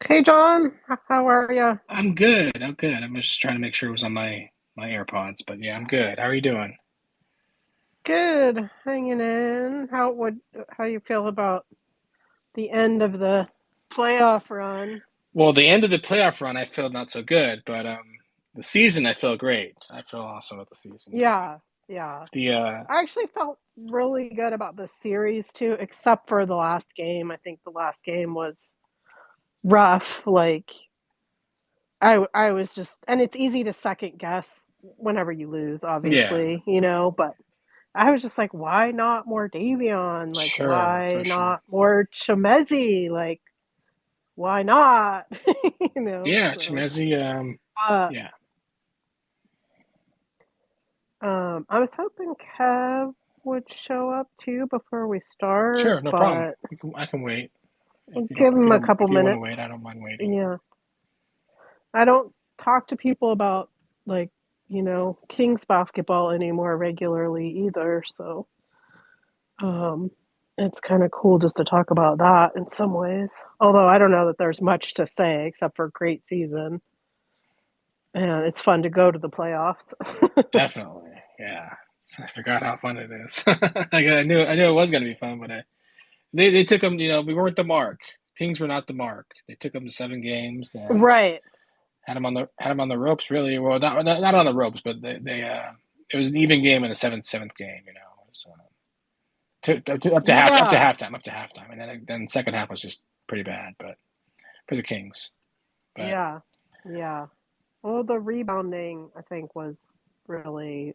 Hey John, how are you? I'm good. I'm good. I'm just trying to make sure it was on my AirPods, but yeah, I'm good. How are you doing? Good, hanging in. How you feel about the end of the playoff run? Well, the end of the playoff run, I feel not so good, but the season, I feel great. I feel awesome with the season. Yeah, yeah. The I actually felt really good about the series too, except for the last game. I think the last game was rough. I was just, and it's easy to second guess whenever you lose, Yeah, obviously, but I was just like, why not more Davion? Like, sure, why for sure. not more Chemezi? Like, why not? Yeah, So, Chimezi, uh, yeah, I was hoping Kev would show up too before we start, sure, no problem. but I can wait. we'll give If you him a don't couple if you want to minutes. wait, I don't mind waiting. Yeah, I don't talk to people about like, Kings basketball anymore regularly either, so um, it's kind of cool just to talk about that in some ways. Although I don't know that there's much to say except for a great season, and it's fun to go to the playoffs. Definitely. Yeah. I forgot how fun it is. I knew it was going to be fun, but they took them. We weren't the mark. Teams were not the mark. They took them to 7 games and Right. had them on the ropes. Really, well, not on the ropes, but they it was an even game in the seventh game. It was, up to Yeah. halftime, and then second half was just pretty bad, but for the Kings. But Yeah. Yeah. Well, the rebounding, I think, was really.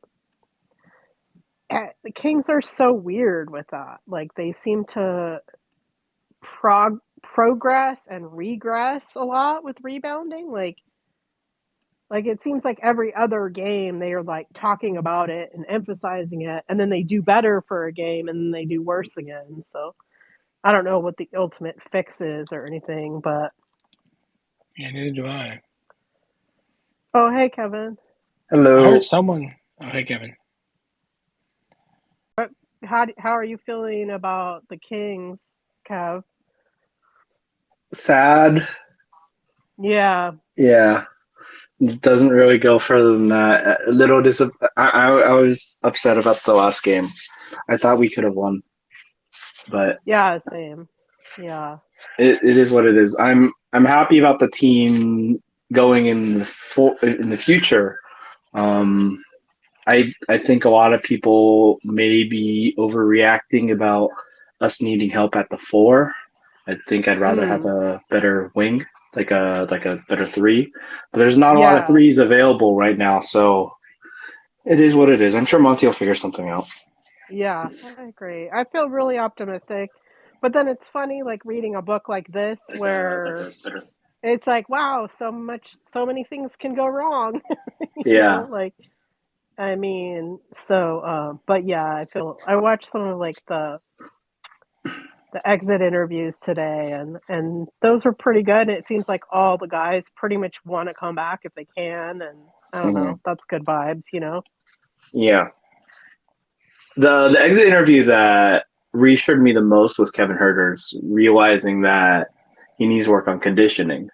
The Kings are so weird with that. Like, they seem to progress and regress a lot with rebounding. Like it seems like every other game they are like talking about it and emphasizing it, and then they do better for a game and then they do worse again. So I don't know what the ultimate fix is or anything, but yeah, neither do I. oh hey Kevin, I heard Hello. someone. Oh, hey, Kevin. how are you feeling about the Kings, Kev? Sad. Yeah, Yeah. It doesn't really go further than that. A little I was upset about the last game. I thought we could have won, but yeah, same. Yeah, it is what it is. I'm happy about the team going in the future. Um, I think a lot of people may be overreacting about us needing help at the four. I think I'd rather have mm, a better wing, like a better three. But there's not a lot of yeah, threes available right now, so it is what it is. I'm sure Monty will figure something out. yeah. I agree. I feel really optimistic, but then it's funny, like reading a book like this where it's like, wow, so many things can go wrong, Yeah. like, I mean, so, but yeah, I watched some of like the exit interviews today, and those were pretty good. It seems like all the guys pretty much want to come back if they can, and I don't Hmm. know, that's good vibes. Yeah. The exit interview that reassured me the most was Kevin Herter's realizing that he needs to work on conditioning.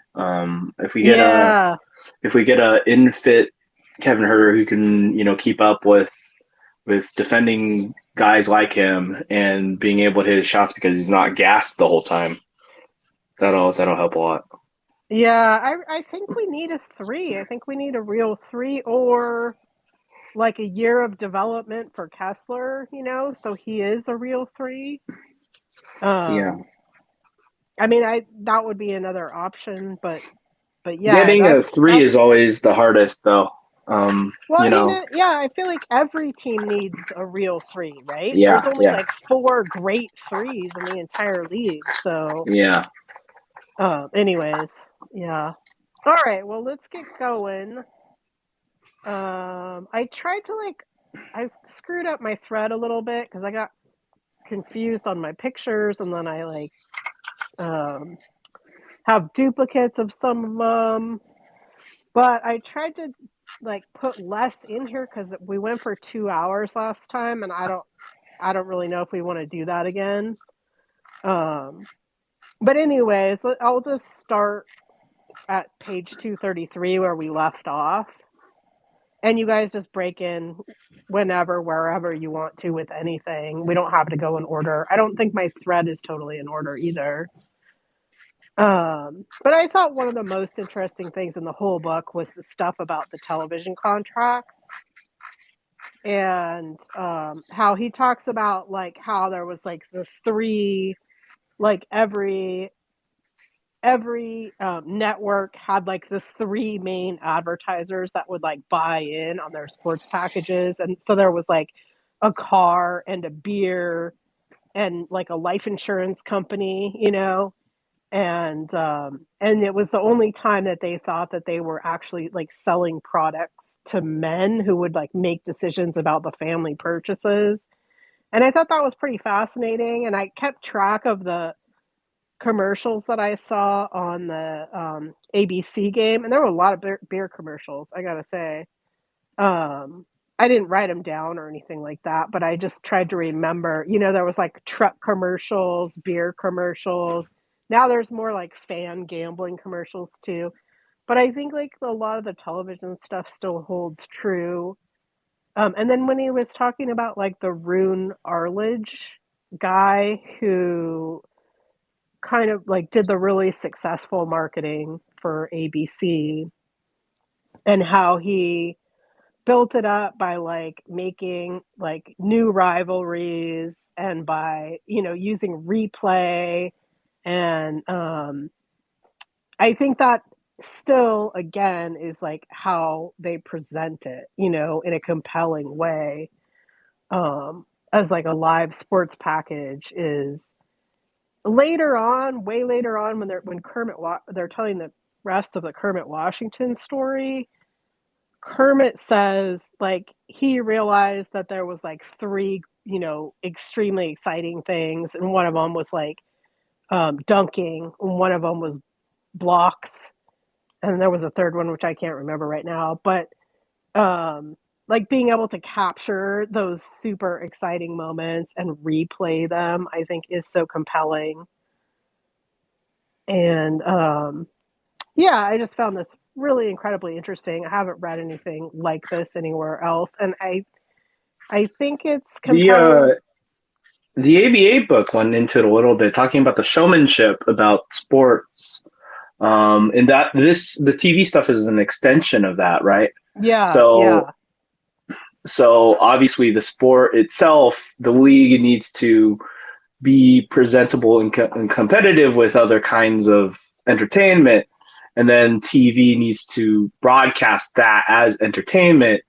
Yeah, If we get a in fit Kevin Herter who can keep up with defending guys like him and being able to hit his shots because he's not gassed the whole time, that'll help a lot. yeah. I think we need a three. I think we need a real three, or like a year of development for Kessler, so he is a real three. Yeah. Um, I mean, I that would be another option, but yeah, Getting a that's three that's is always the hardest, though. Um, well, you I mean, know, yeah, I feel like every team needs a real three, right? There's yeah, only yeah, like four great threes in the entire league. So, yeah. anyways, yeah. All right, well, let's get going. I tried to I screwed up my thread a little bit because I got confused on my pictures, and then I um have duplicates of some of them. But I tried to put less in here because we went for 2 hours last time, and I don't really know if we want to do that again. Um, But anyways, I'll just start at page 233 where we left off. And you guys just break in whenever, wherever you want to with anything. We don't have to go in order. I don't think my thread is totally in order either. But I thought one of the most interesting things in the whole book was the stuff about the television contracts and how he talks about like how there was like the three, like every network had like the three main advertisers that would like buy in on their sports packages, and so there was like a car and a beer and like a life insurance company, and it was the only time that they thought that they were actually like selling products to men who would like make decisions about the family purchases. And I thought that was pretty fascinating, and I kept track of the commercials that I saw on the ABC game, and there were a lot of beer commercials, I gotta say. Um, I didn't write them down or anything like that, but I just tried to remember. There was like truck commercials, beer commercials. Now there's more like fan gambling commercials too. But I think like a lot of the television stuff still holds true. And then when he was talking about like the Rune Arledge guy who kind of like did the really successful marketing for ABC and how he built it up by like making like new rivalries and by using replay and I think that still again is like how they present it in a compelling way as like a live sports package is later on, way later on, when they're telling the rest of the Kermit Washington story. Kermit says like he realized that there was like three, extremely exciting things, and one of them was like dunking, and one of them was blocks, and there was a third one which I can't remember right now. But um, like being able to capture those super exciting moments and replay them, I think is so compelling. And yeah, I just found this really incredibly interesting. I haven't read anything like this anywhere else, and I think it's The compelling. the ABA book went into it a little bit, talking about the showmanship about sports. And that the TV stuff is an extension of that, right? Yeah, So yeah, so obviously the sport itself, the league needs to be presentable and competitive with other kinds of entertainment, and then TV needs to broadcast that as entertainment,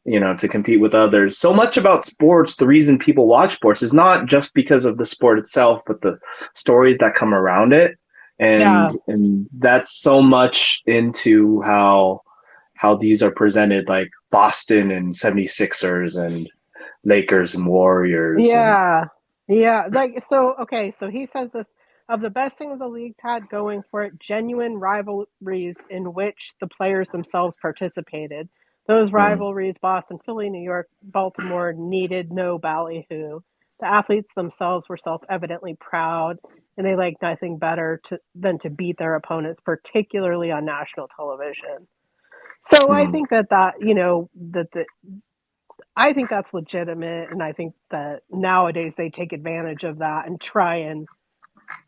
to compete with others. So much about sports, the reason people watch sports is not just because of the sport itself, but the stories that come around it. yeah, And that's so much into how these are presented, like Boston and 76ers and Lakers and Warriors and yeah, yeah. Like so, okay. So he says this of the best things the league's had going for it: genuine rivalries in which the players themselves participated. Those mm, rivalries, Boston, Philly, New York, Baltimore, needed no ballyhoo. The athletes themselves were self-evidently proud, and they liked nothing better than to beat their opponents, particularly on national television. So I mm. think that I think that's legitimate, and I think that nowadays they take advantage of that and try and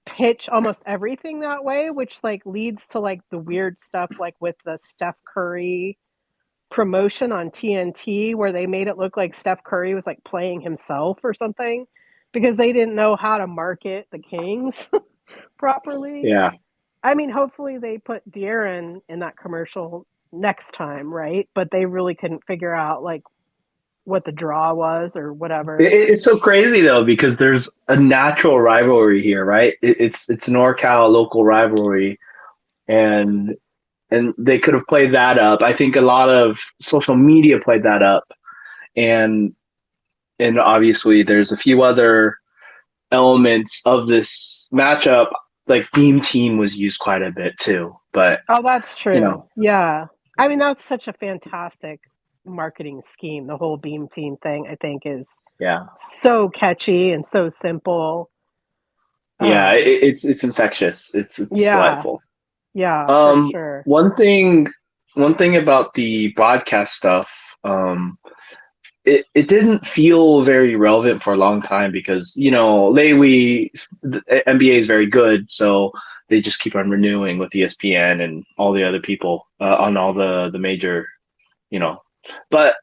pitch almost everything that way, which like leads to like the weird stuff like with the Steph Curry promotion on TNT where they made it look like Steph Curry was like playing himself or something because they didn't know how to market the Kings properly. Yeah. I mean, hopefully they put De'Aaron in that commercial next time, right? But they really couldn't figure out like what the draw was or whatever. It's so crazy though because there's a natural rivalry here, right? It's NorCal local rivalry, and they could have played that up. I think a lot of social media played that up, and obviously there's a few other elements of this matchup. Like Beam Team was used quite a bit too, but Oh, that's you true. know, Yeah. I mean, that's such a fantastic marketing scheme. The whole Beam Team thing, I think, is yeah. so catchy and so simple. Yeah, Um, it's infectious. It's yeah, delightful. yeah, for Um, sure. one thing one thing about the broadcast stuff, it didn't feel very relevant for a long time because lately the NBA is very good, so they just keep on renewing with ESPN and all the other people on all the major, you know. But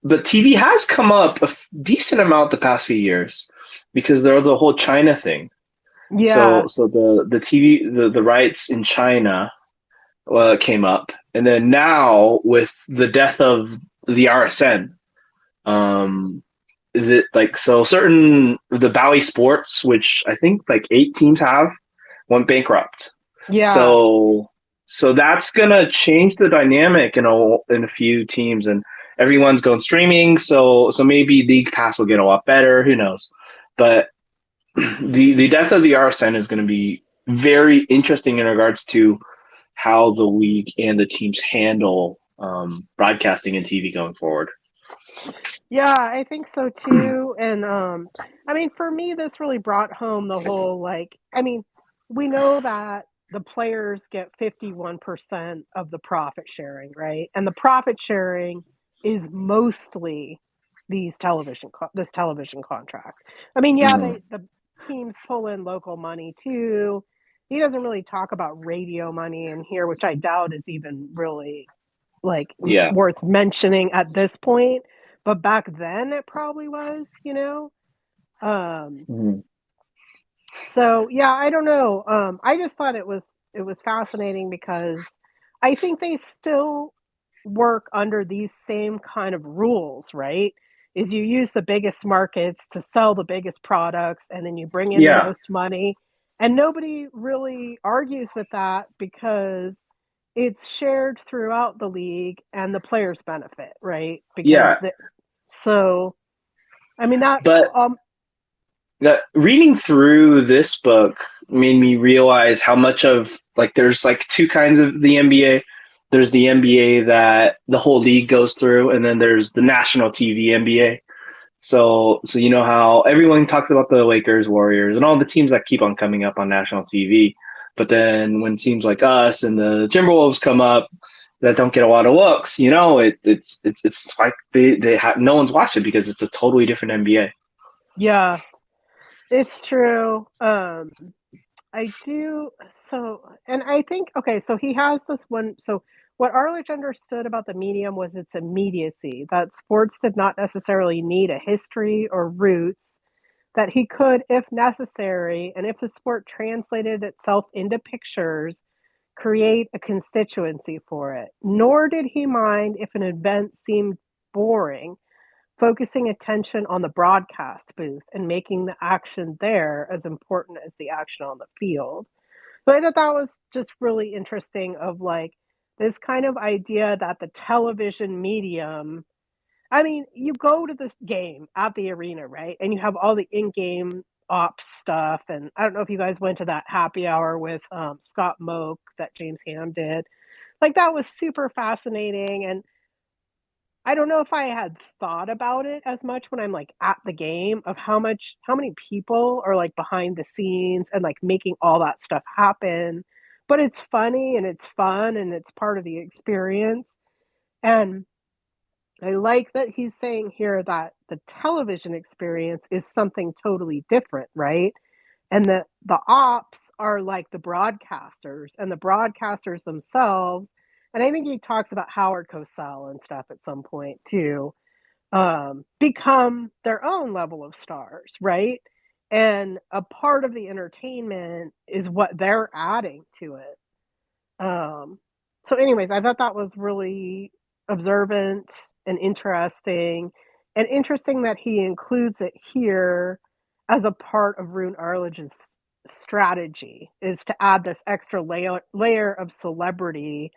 TV has come up a decent amount the past few years because there was the whole China thing. Yeah, So the TV the rights in China came up, and then now with the death of the RSN, um, certain the Bally Sports, which I think like 8 teams have, went bankrupt. yeah, So that's gonna change the dynamic in a few teams, and everyone's going streaming. So maybe League Pass will get a lot better. Who knows? But the death of the RSN is going to be very interesting in regards to how the league and the teams handle broadcasting and TV going forward. yeah, I think so too. And I mean, for me, this really brought home the whole like, I mean, we know that the players get 51% of the profit sharing, right? And the profit sharing is mostly this television contract. I mean, yeah, Mm, the teams pull in local money too. He doesn't really talk about radio money in here, which I doubt is even really like yeah. worth mentioning at this point, but back then it probably was, you know. Um, Mm, so yeah, I don't know. I just thought it was fascinating because I think they still work under these same kind of rules, right? Is you use the biggest markets to sell the biggest products and then you bring in the yeah. most money. And nobody really argues with that because it's shared throughout the league and the players benefit, right? Because Yeah. so I mean that But reading through this book made me realize how much of like there's like two kinds of the NBA. There's the NBA that the whole league goes through, and then there's the national TV NBA. So you know how everyone talks about the Lakers, Warriors, and all the teams that keep on coming up on national TV. But then when teams like us and the Timberwolves come up that don't get a lot of looks, it's like they have no one's watched it because it's a totally different NBA. yeah, it's true. I do so and I think okay, so he has this one so what Arledge understood about the medium was its immediacy, that sports did not necessarily need a history or roots, that he could, if necessary, and if the sport translated itself into pictures, create a constituency for it. Nor did he mind if an event seemed boring, focusing attention on the broadcast booth and making the action there as important as the action on the field. So I thought that was just really interesting of like this kind of idea that the television medium I mean, you go to this game at the arena, right? And you have all the in-game ops stuff. And I don't know if you guys went to that happy hour with Scott Moak that James Ham did. Like that was super fascinating. And I don't know if I had thought about it as much when I'm like at the game of how many people are like behind the scenes and like making all that stuff happen. But it's funny and it's fun and it's part of the experience. And I like that he's saying here that the television experience is something totally different, right? And that the ops are like the broadcasters and the broadcasters themselves. And I think he talks about Howard Cosell and stuff at some point too, become their own level of stars, right? And a part of the entertainment is what they're adding to it. Um, so, anyways, I thought that was really observant and interesting that he includes it here as a part of Rune Arledge's strategy is to add this extra layer of celebrity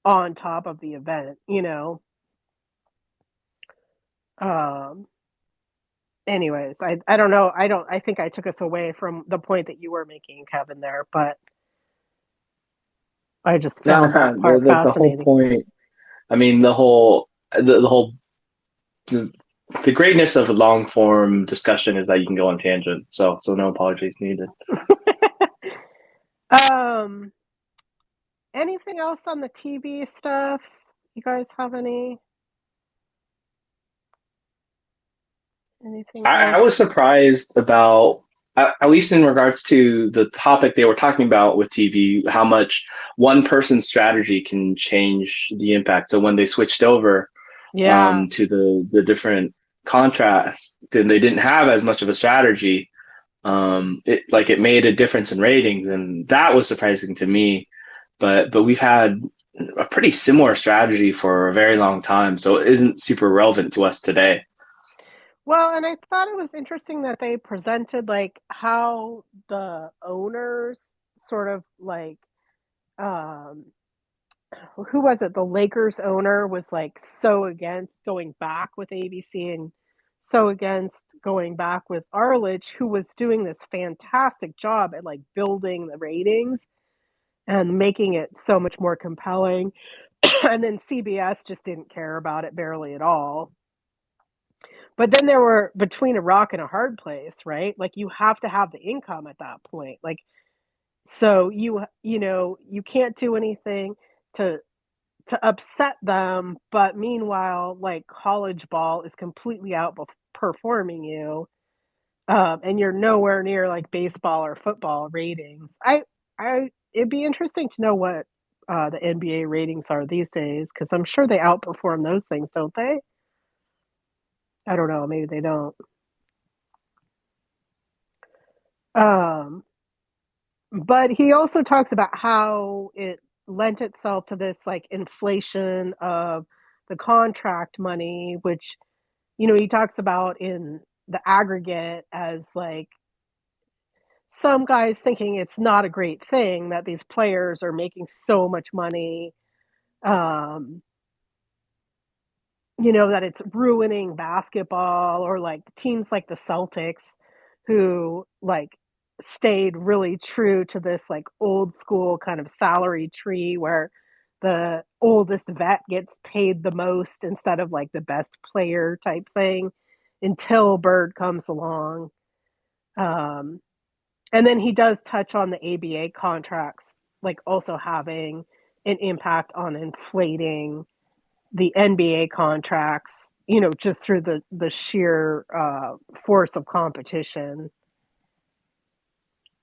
on top of the event, you know. Um, anyways, I don't know. I think I took us away from the point that you were making, Kevin, there, but I just No, found that part the whole fascinating. point. I mean, the whole the greatness of a long form discussion is that you can go on tangent. So no apologies needed. um, anything else on the TV stuff? You guys have anything I else? was surprised about, at least in regards to the topic they were talking about with TV, how much one person's strategy can change the impact. So when they switched over Yeah. to the different contrasts, then they didn't have as much of a strategy. It made a difference in ratings, and that was surprising to me. But we've had a pretty similar strategy for a very long time, so it isn't super relevant to us today. Well, and I thought it was interesting that they presented like how the owners sort of like um who was it? The Lakers owner was like so against going back with ABC and so against going back with Arledge, who was doing this fantastic job at like building the ratings and making it so much more compelling. And then CBS just didn't care about it barely at all. But then there were between a rock and a hard place, right? Like you have to have the income at that point. Like so you can't do anything to upset them, but meanwhile, like college ball is completely outperforming you, and you're nowhere near like baseball or football ratings. It'd be interesting to know what the NBA ratings are these days because I'm sure they outperform those things, don't they? I don't know, maybe they don't. Um, but he also talks about how it lent itself to this like inflation of the contract money, which he talks about in the aggregate as like some guys thinking it's not a great thing that these players are making so much money, um, that it's ruining basketball or like teams like the Celtics who like stayed really true to this like old school kind of salary tree where the oldest vet gets paid the most instead of like the best player type thing until Bird comes along. Um, and then he does touch on the ABA contracts, like also having an impact on inflating the NBA contracts, just through the sheer force of competition.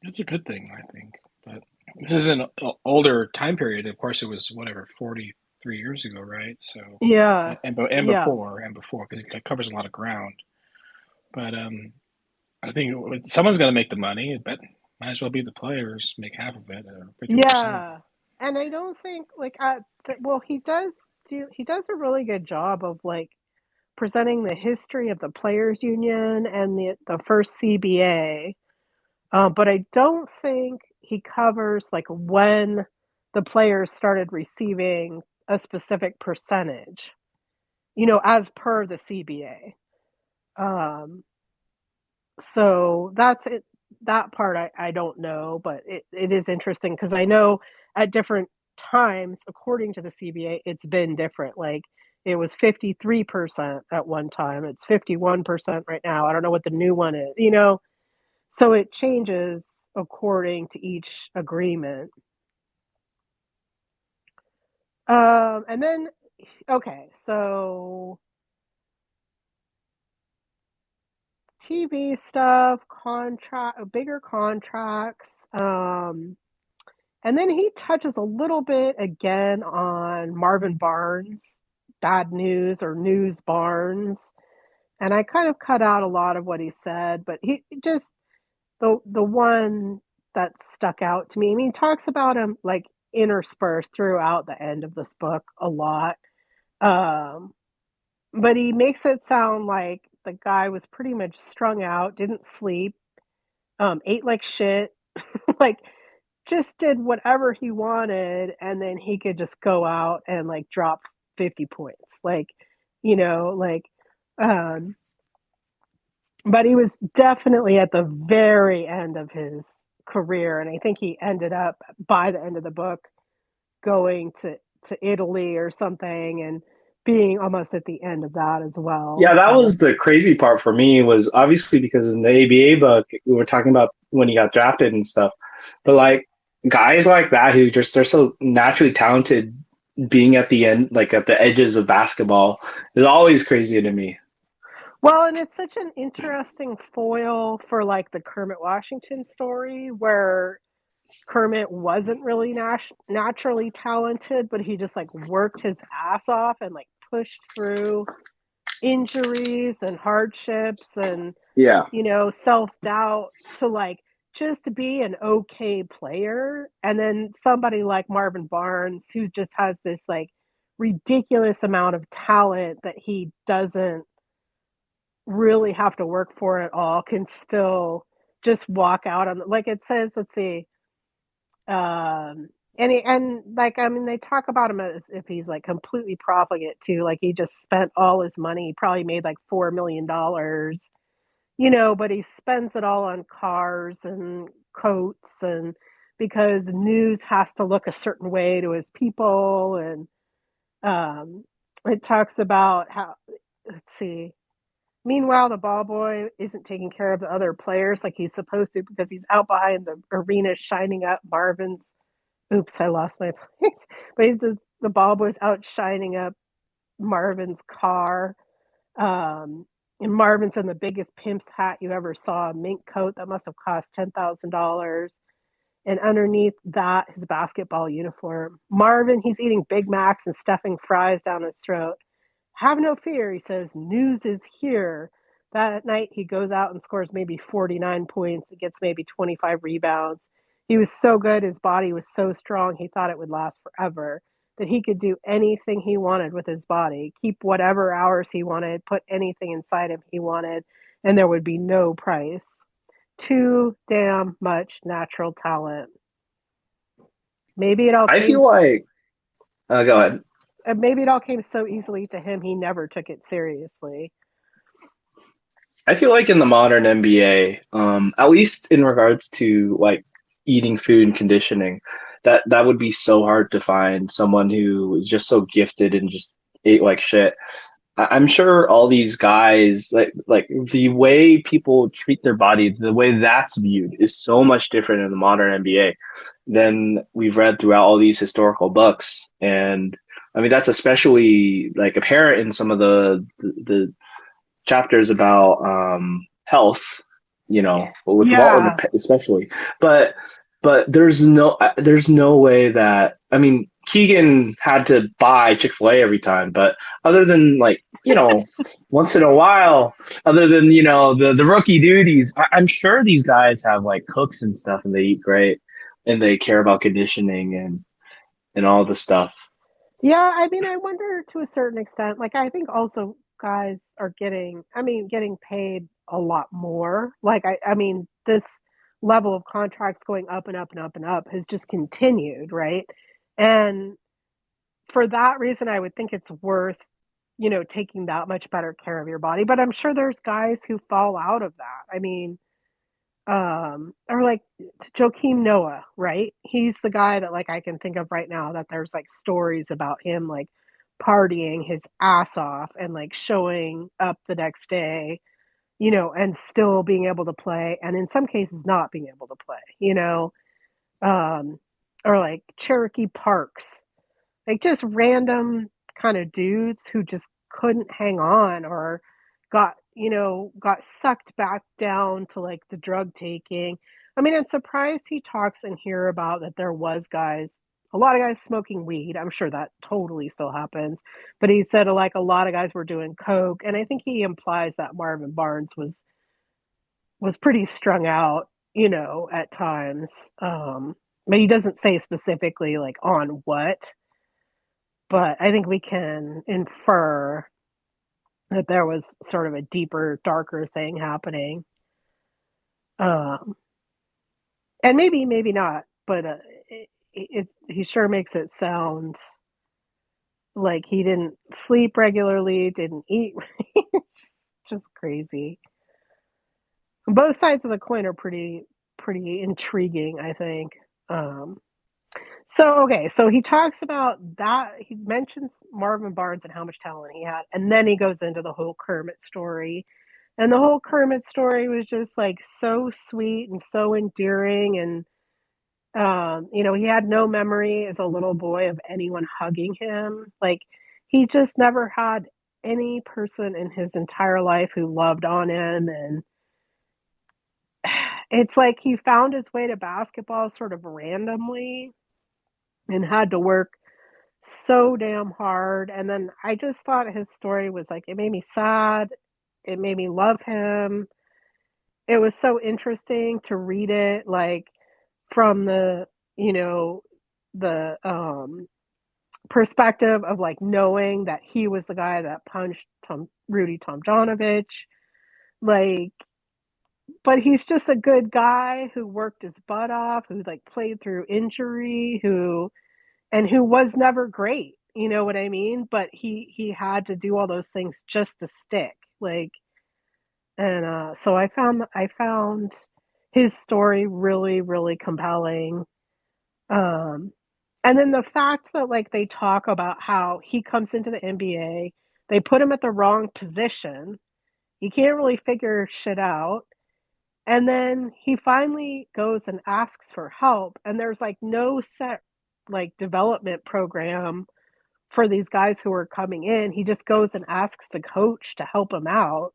It's a good thing, I think. But this is an older time period. Of course, it was whatever 43 years ago, right? So, Yeah, and yeah, before, because it covers a lot of ground. But I think someone's got to make the money, but might as well be the players make half of it or 51% of it. yeah. And I don't think like well, he does a really good job of like presenting the history of the players union and the first CBA. But I don't think he covers like when the players started receiving a specific percentage, as per the CBA. Um, so that's it. That part I don't know, but it is interesting because I know at different times, according to the CBA, it's been different. Like it was 53% at one time, it's 51% right now. I don't know what the new one is. So it changes according to each agreement. And then, okay, so TV stuff, bigger contracts. And then he touches a little bit again on Marvin Barnes, bad news or news Barnes. And I kind of cut out a lot of what he said, but he just the one that stuck out to me. I mean, he talks about him like interspersed throughout the end of this book a lot. Um, but he makes it sound like the guy was pretty much strung out, didn't sleep, ate like shit, like just did whatever he wanted, and then he could just go out and like drop 50 points. Like, like um but he was definitely at the very end of his career, and I think he ended up by the end of the book going to Italy or something, and being almost at the end of that as well. Yeah, that So, was the crazy part for me was obviously because in the ABA book we were talking about when he got drafted and stuff. But like guys like that who just they're so naturally talented being at the end, like at the edges of basketball is always crazy to me. well, and it's such an interesting foil for like the Kermit Washington story where Kermit wasn't really naturally talented, but he just like worked his ass off and like pushed through injuries and hardships and Yeah. self-doubt to like just be an okay player. And then somebody like Marvin Barnes who just has this like ridiculous amount of talent that he doesn't really have to work for at all can still just walk out on like it says, let's see, and like I mean they talk about him as if he's like completely profligate too, like he just spent all his money. He probably made like $4 million, but he spends it all on cars and coats and because news has to look a certain way to his people. And um it talks about how, let's see, meanwhile the ball boy isn't taking care of the other players like he's supposed to because he's out behind the arena shining up Marvin's, oops, I lost my place. But he's the ball boy's out shining up Marvin's car. Um, and Marvin's in the biggest pimp's hat you ever saw, a mink coat that must have cost $10,000. And underneath that, his basketball uniform. Marvin, he's eating Big Macs and stuffing fries down his throat. Have no fear, he says. News is here. That night, he goes out and scores maybe 49 points. He gets maybe 25 rebounds. He was so good. His body was so strong. He thought it would last forever. That he could do anything he wanted with his body, keep whatever hours he wanted, put anything inside him he wanted, and there would be no price. Too damn much natural talent. Maybe it all I came. feel like go ahead. Maybe it all came so easily to him. He never took it seriously. I feel like in the modern NBA, at least in regards to like eating food and conditioning, that would be so hard to find someone who is just so gifted and just ate like shit. I'm sure all these guys, like the way people treat their body, the way that's viewed is so much different in the modern NBA than we've read throughout all these historical books. And I mean that's especially like apparent in some of the chapters about health, with Walton Yeah. especially. But there's no way that I mean Keegan had to buy Chick-fil-A every time, but other than like once in a while, other than the rookie duties, I'm sure these guys have like cooks and stuff, and they eat great, and they care about conditioning and all the stuff. Yeah, I mean, I wonder to a certain extent, like I think also guys are getting paid a lot more. Like I mean, this level of contracts going up and up and up and up has just continued, right? And for that reason, I would think it's worth, taking that much better care of your body. But I'm sure there's guys who fall out of that. I mean, or like Joakim Noah, right? He's the guy that like I can think of right now that there's like stories about him like partying his ass off and like showing up the next day, and still being able to play and in some cases not being able to play, um or like Cherokee Parks, like just random kind of dudes who just couldn't hang on or got sucked back down to like the drug taking. I mean, I'm surprised he talks in here about that there was guys, a lot of guys smoking weed. I'm sure that totally still happens, but he said like a lot of guys were doing coke, and I think he implies that Marvin Barnes was pretty strung out, at times. But he doesn't say specifically like on what, but I think we can infer that there was sort of a deeper, darker thing happening. Um, and maybe not, but he sure makes it sound like he didn't sleep regularly, didn't eat. just crazy. Both sides of the coin are pretty intriguing, I think. Um, So he talks about that. He mentions Marvin Barnes and how much talent he had, and then he goes into the whole Kermit story. And the whole Kermit story was just like so sweet and so endearing. And, he had no memory as a little boy of anyone hugging him. Like, he just never had any person in his entire life who loved on him. And it's like he found his way to basketball sort of randomly and had to work so damn hard. And then I just thought his story was like, it made me sad. It made me love him. It was so interesting to read it, like, from you know, the perspective of like knowing that he was the guy that punched Rudy Tomjanovich. Like, but he's just a good guy who worked his butt off, who like played through injury, who was never great. You know what I mean? But he had to do all those things just to stick. Like, and so I found his story really really compelling. Um, and then the fact that like they talk about how he comes into the NBA, they put him at the wrong position. He can't really figure shit out. And then he finally goes and asks for help, and there's like no set like development program for these guys who are coming in. He just goes and asks the coach to help him out.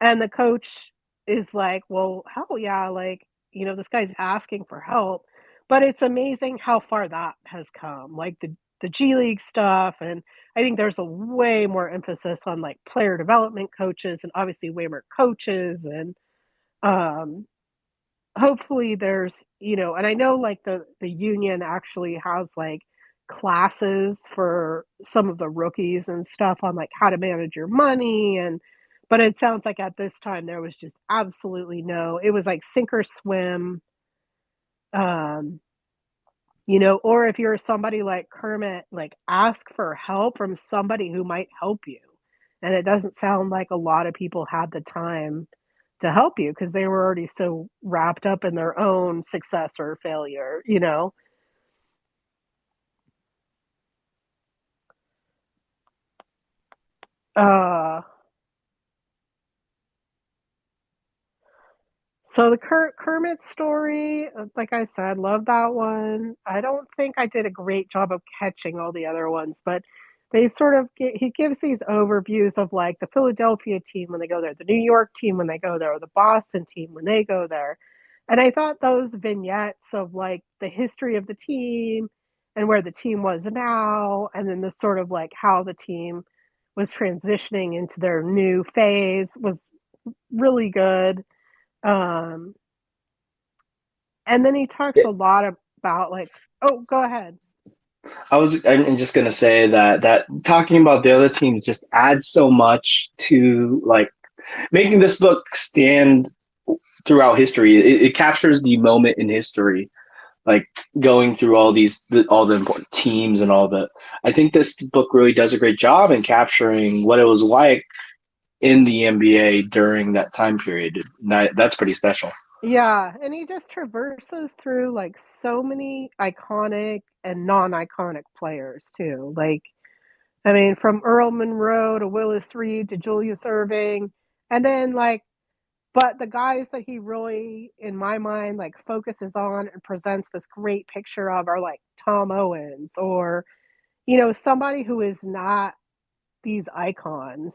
And the coach is like, well, hell yeah, like, this guy's asking for help. But it's amazing how far that has come. Like the G League stuff. And I think there's a way more emphasis on like player development coaches and obviously way more coaches. And um hopefully there's, and I know like the union actually has like classes for some of the rookies and stuff on like how to manage your money. And but it sounds like at this time there was just absolutely no, it was like sink or swim. um or if you're somebody like Kermit, like ask for help from somebody who might help you. And it doesn't sound like a lot of people had the time to help you because they were already so wrapped up in their own success or failure. Uh, so the Kermit story, like I said, love that one. I don't think I did a great job of catching all the other ones, but they sort of he gives these overviews of like the Philadelphia team when they go there, the New York team when they go there, or the Boston team when they go there. And I thought those vignettes of like the history of the team and where the team was now, and then the sort of like how the team was transitioning into their new phase was really good. Um, and then he talks Yeah, a lot about like, oh, go ahead. I'm just gonna say that talking about the other teams just adds so much to like making this book stand throughout history. It captures the moment in history, like going through all the important teams and all that. I think this book really does a great job in capturing what it was like in the NBA during that time period. That's pretty special. Yeah, and he just traverses through like so many iconic and non-iconic players too. Like, I mean, from Earl Monroe to Willis Reed to Julius Irving, and then like, but the guys that he really, in my mind, like focuses on and presents this great picture of are like Tom Owens or somebody who is not these icons.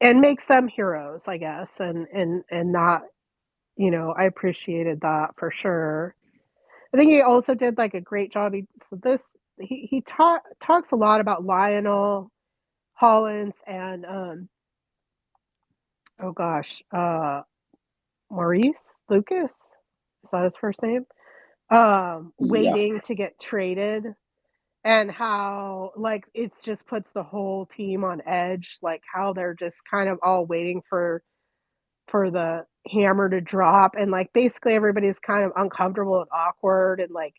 And makes them heroes, I guess, and not, I appreciated that for sure. I think he also did like a great job. He talks a lot about Lionel Hollins and oh gosh, Maurice Lucas, is that his first name? Yeah. Waiting to get traded, and how like it's just puts the whole team on edge, like how they're just kind of all waiting for the hammer to drop, and like basically everybody's kind of uncomfortable and awkward and like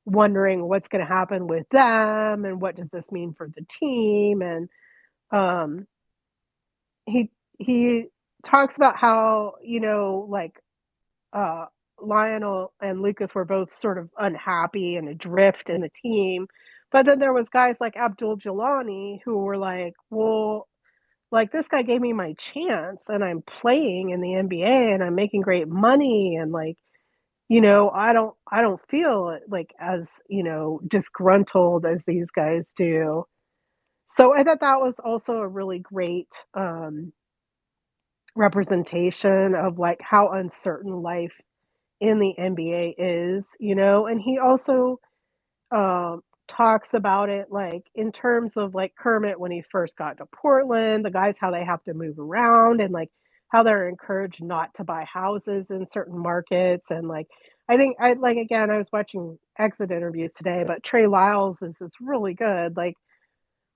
wondering what's going to happen with them and what does this mean for the team. And um he talks about how like uh Lionel and Lucas were both sort of unhappy and adrift in the team. But then there was guys like Abdul Jalani who were like, well, like this guy gave me my chance and I'm playing in the NBA and I'm making great money and like, I don't feel like as, disgruntled as these guys do. So I thought that was also a really great representation of like how uncertain life in the NBA is, and he also talks about it like in terms of like Kermit when he first got to Portland, the guys how they have to move around and like how they're encouraged not to buy houses in certain markets and like I think I like again I was watching exit interviews today, but Trey Lyles is really good. Like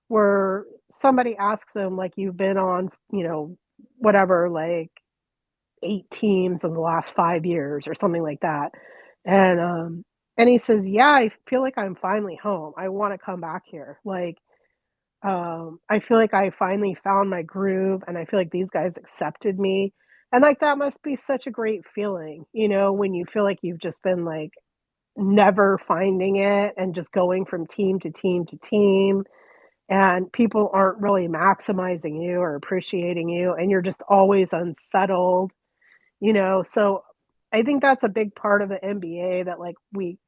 where somebody asks him like you've been on, whatever like 8 teams in the last 5 years or something like that. And he says, yeah, I feel like I'm finally home. I want to come back here. Like, I feel like I finally found my groove and I feel like these guys accepted me. And like, that must be such a great feeling, when you feel like you've just been like never finding it and just going from team to team to team. And people aren't really maximizing you or appreciating you. And you're just always unsettled. So I think that's a big part of the NBA that like we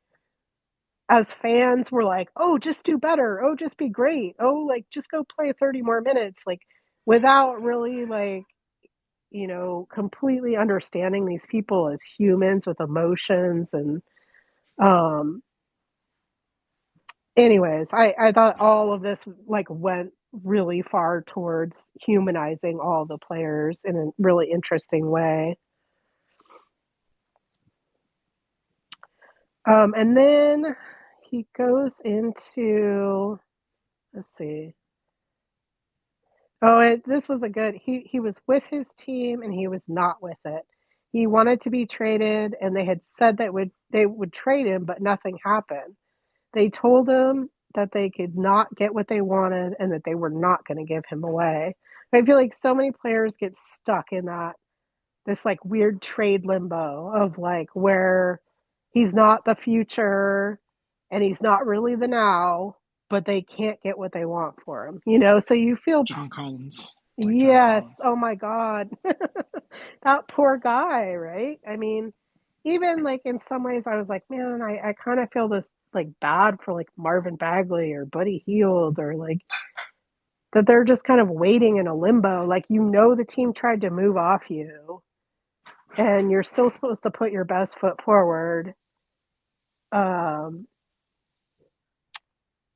as fans were like, oh, just do better, oh, just be great, oh, like just go play 30 more minutes, like without really like completely understanding these people as humans with emotions. And um anyways, I thought all of this like went really far towards humanizing all the players in a really interesting way. And then he goes into, let's see. Oh, this was a good. He was with his team and he was not with it. He wanted to be traded, and they had said that they would trade him, but nothing happened. They told him that they could not get what they wanted and that they were not going to give him away. I feel like so many players get stuck in this like weird trade limbo of like where he's not the future and he's not really the now, but they can't get what they want for him, So you feel, John Collins, like John yes, Collins. oh my God, that poor guy, right? I mean, even like in some ways, I was like, man, I kind of feel this like bad for like Marvin Bagley or Buddy Hield or like that they're just kind of waiting in a limbo. Like, the team tried to move off you and you're still supposed to put your best foot forward. Um,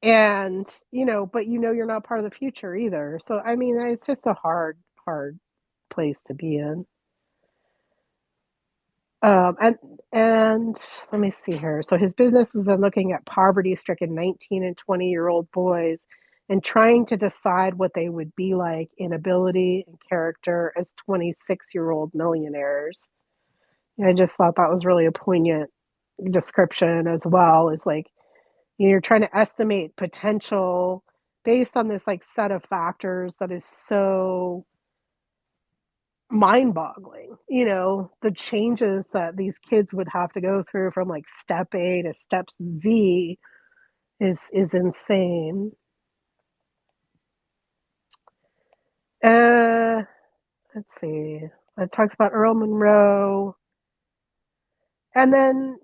and but you're not part of the future either. So I mean, it's just a hard place to be in. And let me see here. So his business was then looking at poverty-stricken 19 and 20-year-old boys and trying to decide what they would be like in ability and character as 26-year-old millionaires. And I just thought that was really a poignant description as well. Is like you're trying to estimate potential based on this like set of factors that is so mind-boggling. The changes that these kids would have to go through from like step A to step Z is insane. uh let's see, it talks about Earl Monroe. And then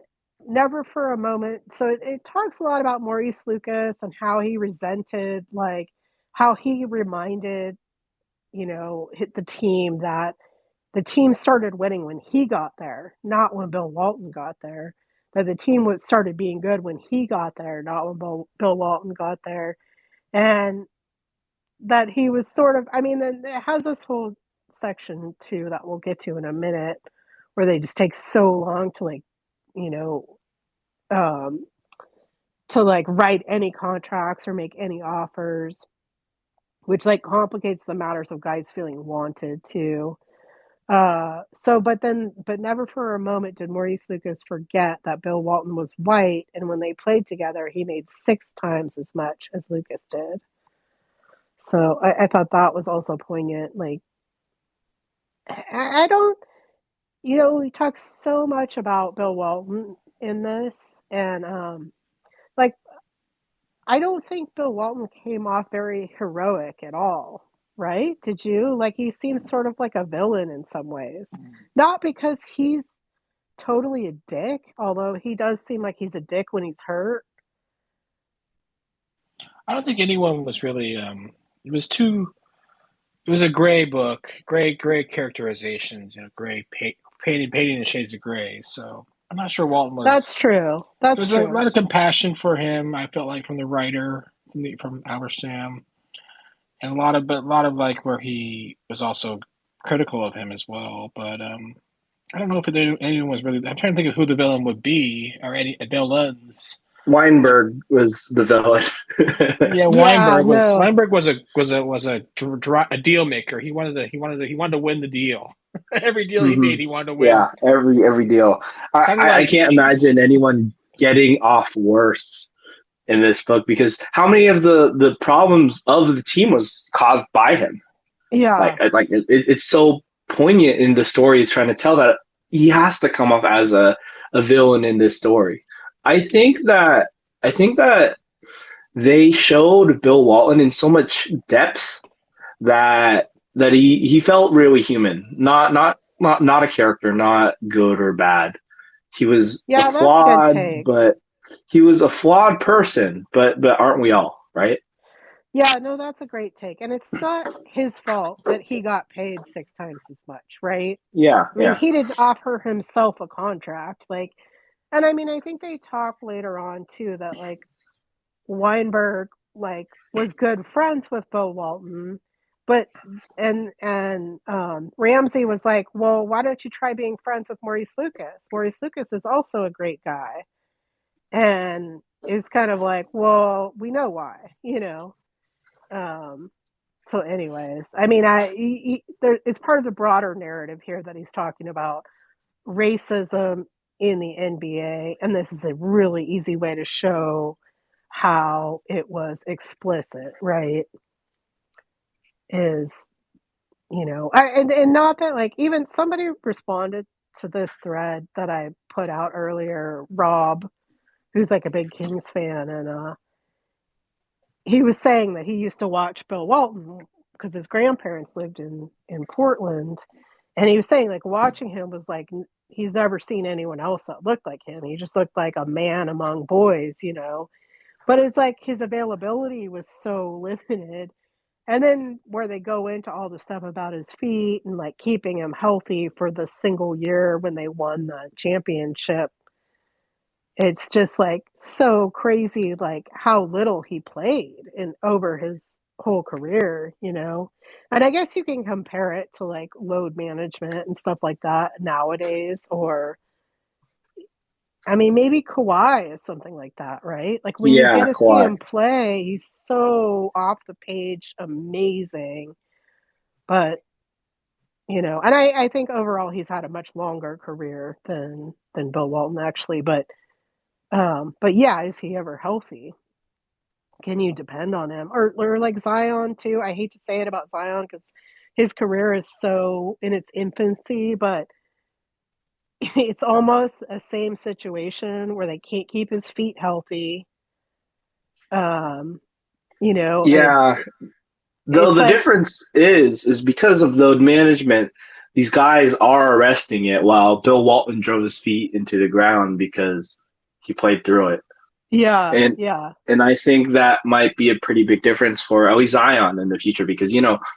never for a moment. So it talks a lot about Maurice Lucas and how he resented, like how he reminded, the team that the team started winning when he got there, not when Bill Walton got there. That the team started being good when he got there, not when Bill Walton got there. And that he was sort of, I mean, then it has this whole section too that we'll get to in a minute where they just take so long to like, you know, um, to like write any contracts or make any offers, which like complicates the matters of guys feeling wanted too. But never for a moment did Maurice Lucas forget that Bill Walton was white, and when they played together, he made 6 times as much as Lucas did. So I thought that was also poignant. Like, I don't, we talk so much about Bill Walton in this, and like I don't think Bill Walton came off very heroic at all, right? Did you? Like he seems sort of like a villain in some ways. Not because he's totally a dick, although he does seem like he's a dick when he's hurt. I don't think anyone was really. It was too. It was a gray book, gray characterizations. Painting in shades of gray. So I'm not sure Walton That's was. true. There That's was a true. lot of compassion for him. I felt like from the writer, from Halberstram, and a lot of like where he was also critical of him as well. But I don't know if anyone was really. I'm trying to think of who the villain would be or any villains. Weinberg was the villain. Yeah, Yeah, no. Weinberg was a deal maker. He wanted to win the deal. Every deal he Hmm. made, he wanted to win. Yeah, every deal. Kind of I like can't imagine anyone getting off worse in this book because how many of the problems of the team was caused by him? Yeah. It's so poignant in the story he's trying to tell that he has to come off as a villain in this story. I think that I think that they showed Bill Walton in so much depth that he felt really human, not a character, not good or bad. He was a Yeah, that's a good flawed, take. but he was a flawed person, but aren't we all, right? Yeah, no, that's a great take. And it's not his fault that he got paid 6 times as much, right? Yeah, I mean, yeah, he didn't offer himself a contract. Like, and I mean, I think they talk later on too that like Weinberg like was good friends with Bill Walton, but and Ramsey was like, well, why don't you try being friends with Maurice Lucas? Maurice Lucas is also a great guy, and it's kind of like, well, we know why. Um, so, anyways, I mean, it's part of the broader narrative here that he's talking about racism in the NBA, and this is a really easy way to show how it was explicit, right? Is and not that like even somebody responded to this thread that I put out earlier, Rob, who's like a big Kings fan, and he was saying that he used to watch Bill Walton because his grandparents lived in Portland, and he was saying like watching him was like he's never seen anyone else that looked like him. He just looked like a man among boys. But it's like his availability was so limited. And then where they go into all the stuff about his feet and like keeping him healthy for the single year when they won the championship, it's just like so crazy like how little he played in over his whole career. And I guess you can compare it to like load management and stuff like that nowadays, or I mean maybe Kawhi is something like that, right? Like when you get yeah. to see Kawhi. him play, he's so off the page amazing, but and I think overall he's had a much longer career than Bill Walton actually, but yeah, is he ever healthy? Can you depend on him? Or like Zion too. I hate to say it about Zion because his career is so in its infancy, but it's almost a same situation where they can't keep his feet healthy. Um, and Yeah. Though it's the like difference is because of load management, these guys are arresting it while Bill Walton drove his feet into the ground because he played through it. yeah, And yeah, and I think that might be a pretty big difference for at least Zion in the future because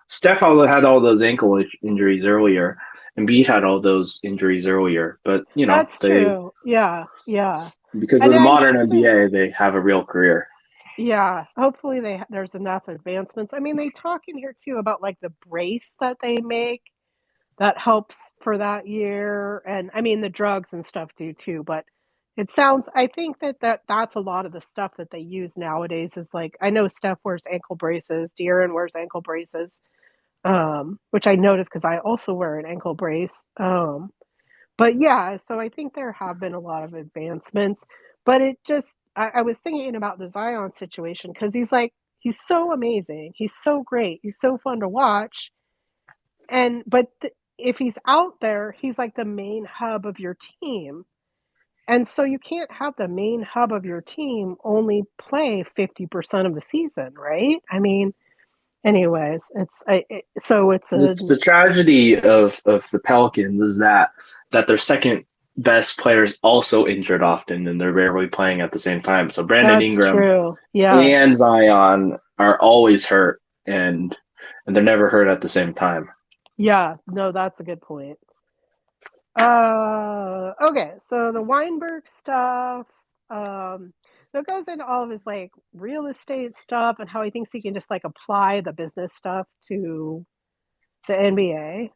Steph had all those ankle injuries earlier, and Embiid had all those injuries earlier, but that's they true. Yeah, yeah. because of And the I'm modern sure they NBA they have a real career. Yeah, hopefully there's enough advancements. I mean, they talk in here too about like the brace that they make that helps for that year, and I mean the drugs and stuff do too. But I think that's a lot of the stuff that they use nowadays. Is like I know Steph wears ankle braces, De'Aaron wears ankle braces, which I noticed because I also wear an ankle brace. But yeah, so I think there have been a lot of advancements, but I was thinking about the Zion situation because he's so amazing, he's so great, he's so fun to watch, and but if he's out there, he's like the main hub of your team. And so you can't have the main hub of your team only play 50% of the season, right? I mean, anyways, it's The tragedy of the Pelicans is that their second best players also injured often, and they're rarely playing at the same time. So Brandon that's Ingram true. Yeah. and Zion are always hurt, and they're never hurt at the same time. Yeah, no, that's a good point. Okay, so the Weinberg stuff, so it goes into all of his like real estate stuff and how he thinks he can just like apply the business stuff to the NBA.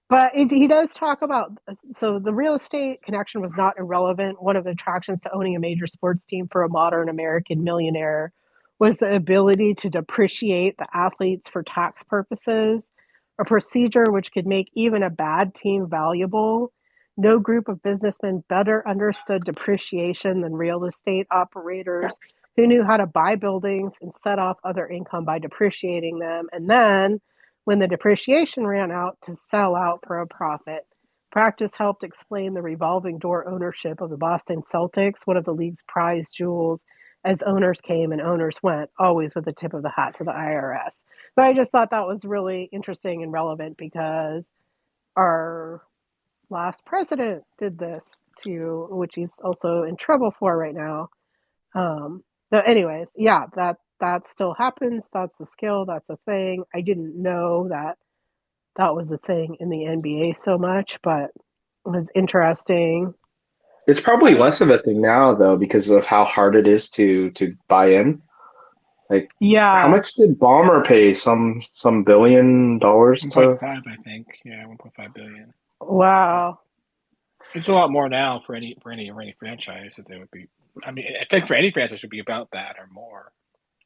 But he does talk about, so the real estate connection was not irrelevant. One of the attractions to owning a major sports team for a modern American millionaire was the ability to depreciate the athletes for tax purposes, a procedure which could make even a bad team valuable. No group of businessmen better understood depreciation than real estate operators who knew how to buy buildings and set off other income by depreciating them. And then when the depreciation ran out, to sell out for a profit. Practice helped explain the revolving door ownership of the Boston Celtics, one of the league's prized jewels, as owners came and owners went, always with a tip of the hat to the IRS. But I just thought that was really interesting and relevant because our last president did this to, which he's also in trouble for right now. So anyways, yeah, that still happens. That's a skill. That's a thing. I didn't know that was a thing in the NBA so much, but it was interesting. It's probably less of a thing now though because of how hard it is to buy in. Like, how Yeah. much did Balmer pay? Some $1 billion to? 1.5, I think. Yeah, 1.5 billion. Wow. It's a lot more now for any franchise that they would be. I mean, I think for any franchise would be about that or more,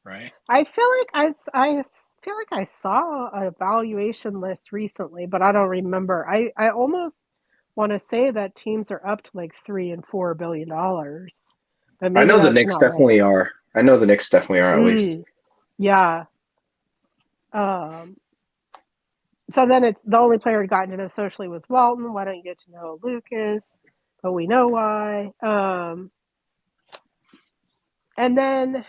right? I feel like I feel like I saw a valuation list recently, but I don't remember. I almost want to say that teams are up to like $3 and $4 billion, but I maybe know the that's Knicks not right. definitely are. I know the Knicks definitely are at least. Yeah. Um, so then it's the only player who'd gotten to know socially was Walton. Why don't you get to know Lucas? But we know why. And then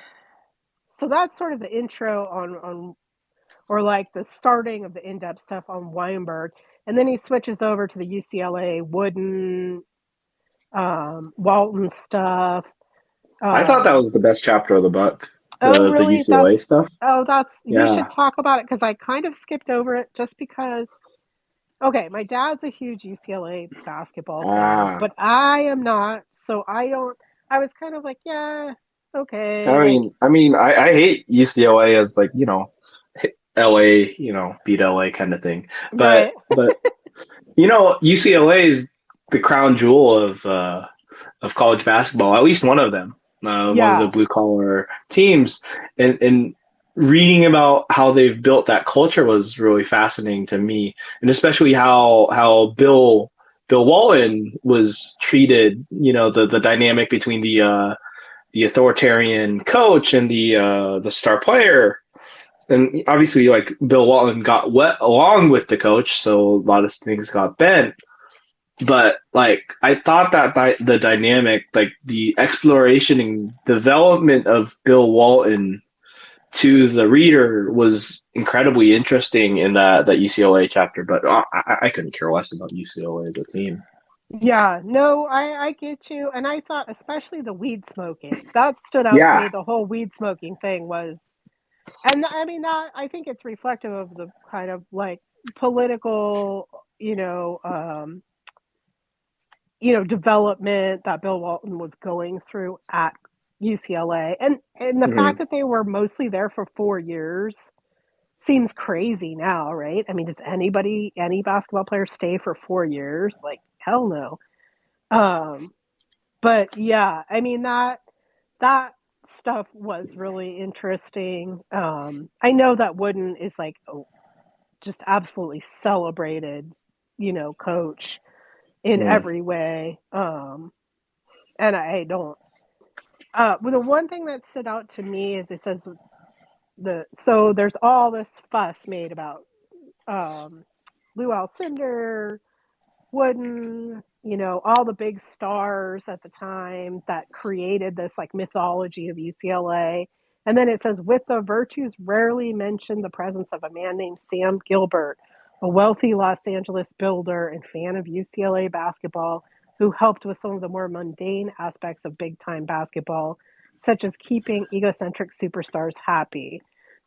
so that's sort of the intro on or like the starting of the in-depth stuff on Weinberg. And then he switches over to the UCLA Wooden, Walton stuff. I thought that Um, was the best chapter of the book, oh, the really? UCLA stuff. That's, you Yeah. should talk about it because I kind of skipped over it just because, okay, my dad's a huge UCLA basketball fan, Ah. but I am not. So I was kind of like, yeah, okay. I Like, mean, I hate UCLA as like LA, beat LA kind of thing. right. But UCLA is the crown jewel of college basketball. At least one of them, among the Yeah. blue collar teams, and reading about how they've built that culture was really fascinating to me, and especially how Bill Walton was treated. The dynamic between the authoritarian coach and the star player. And obviously, like Bill Walton got wet along with the coach, so a lot of things got bent. But like, I thought that the dynamic, like the exploration and development of Bill Walton to the reader, was incredibly interesting in that UCLA chapter. But I couldn't care less about UCLA as a team. Yeah, no, I get you. And I thought especially the weed smoking. That stood out to Yeah, me. The whole weed smoking thing was, and I mean that I think it's reflective of the kind of like political, development that Bill Walton was going through at UCLA. And the hmm fact that they were mostly there for 4 years seems crazy now, right? I mean, does any basketball player stay for 4 years? Like hell no. Um But yeah, I mean that stuff was really interesting. I know that Wooden is like just absolutely celebrated, coach in mm. every way. And I don't. Well, the one thing that stood out to me is it says so there's all this fuss made about um, Lou Alcindor, Wooden, all the big stars at the time that created this like mythology of UCLA. And then it says, with the virtues rarely mention the presence of a man named Sam Gilbert, a wealthy Los Angeles builder and fan of UCLA basketball who helped with some of the more mundane aspects of big time basketball, such as keeping egocentric superstars happy.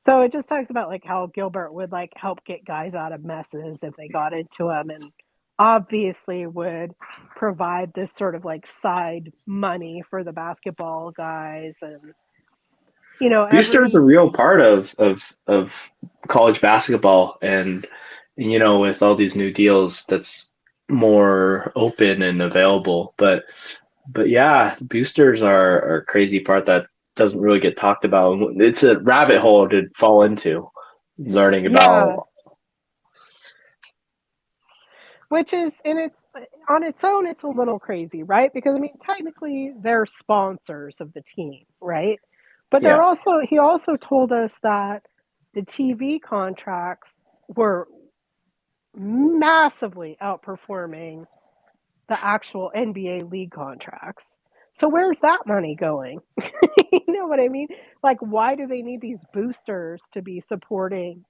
So it just talks about like how Gilbert would like help get guys out of messes if they got into them, and obviously would provide this sort of like side money for the basketball guys. And Booster is a every real part of college basketball, and with all these new deals, that's more open and available. But yeah, boosters are a crazy part that doesn't really get talked about. It's a rabbit hole to fall into, learning yeah, about. which is, and it's on its own, it's a little crazy, right? Because I mean technically they're sponsors of the team, right? But Yeah. he also told us that the TV contracts were massively outperforming the actual NBA league contracts. So where's that money going? You know what I mean? Like, why do they need these boosters to be supporting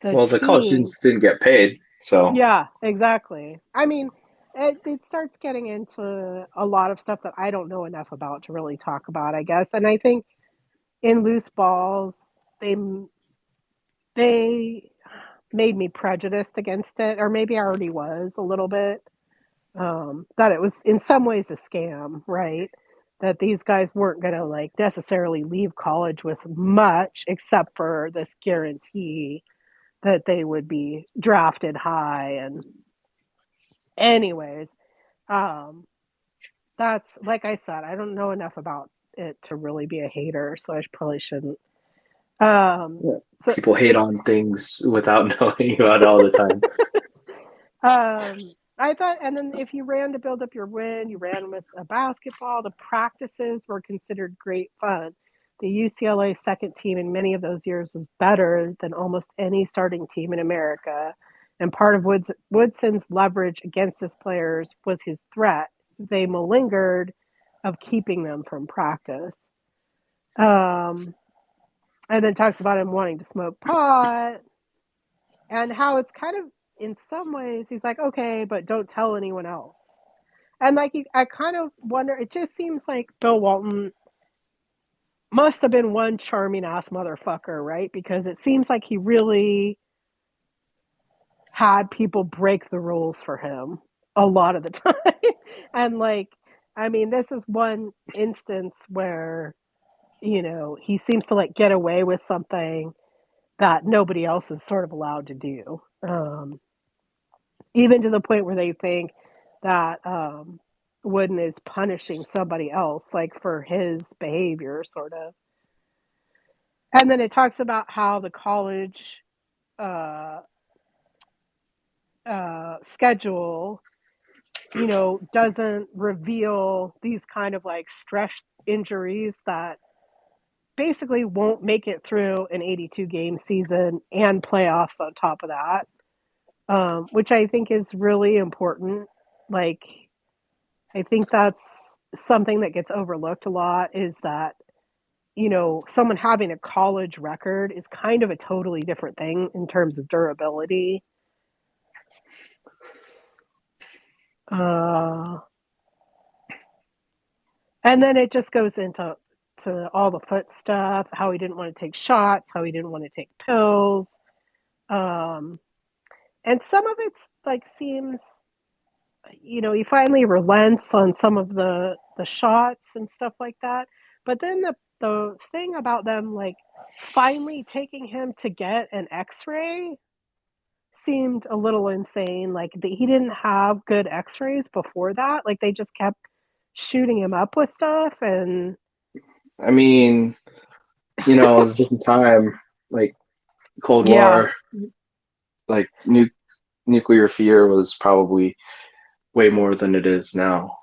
the Well, the college team? students didn't get paid, so Yeah, exactly. I mean, it starts getting into a lot of stuff that I don't know enough about to really talk about, I guess. And I think in loose balls, they they made me prejudiced against it, or maybe I already was a little bit. That it was in some ways a scam, right? That these guys weren't going to like necessarily leave college with much except for this guarantee that they would be drafted high. And anyways, um, that's like I said, I don't know enough about it to really be a hater, so I probably shouldn't. Um, yeah, so people hate it, on things without knowing about it all the time. I thought, and then if you ran to build up your win, you ran with a basketball. The practices were considered great fun. The UCLA second team in many of those years was better than almost any starting team in America. And part of Woodson's leverage against his players was his threat, they malingered, of keeping them from practice. Um, and then talks about him wanting to smoke pot and how it's kind of, in some ways, he's like, okay, but don't tell anyone else. And like, I kind of wonder, it just seems like Bill Walton must have been one charming ass motherfucker, right? Because it seems like he really had people break the rules for him a lot of the time. And like, I mean, this is one instance where, he seems to like get away with something that nobody else is sort of allowed to do. Even to the point where they think that Wooden is punishing somebody else, like for his behavior, sort of. And then it talks about how the college uh, schedule, doesn't reveal these kind of like stress injuries that basically won't make it through an 82 game season and playoffs on top of that, which I think is really important. Like, I think that's something that gets overlooked a lot, is that, someone having a college record is kind of a totally different thing in terms of durability. Uh, and then it just goes into all the foot stuff, how he didn't want to take shots, how he didn't want to take pills. Um, and some of it's like seems, he finally relents on some of the shots and stuff like that. But then the thing about them like finally taking him to get an X-ray seemed a little insane. Like he didn't have good X-rays before that. Like they just kept shooting him up with stuff, and I mean, it was a different time, like Cold yeah, War, like nuclear fear was probably way more than it is now.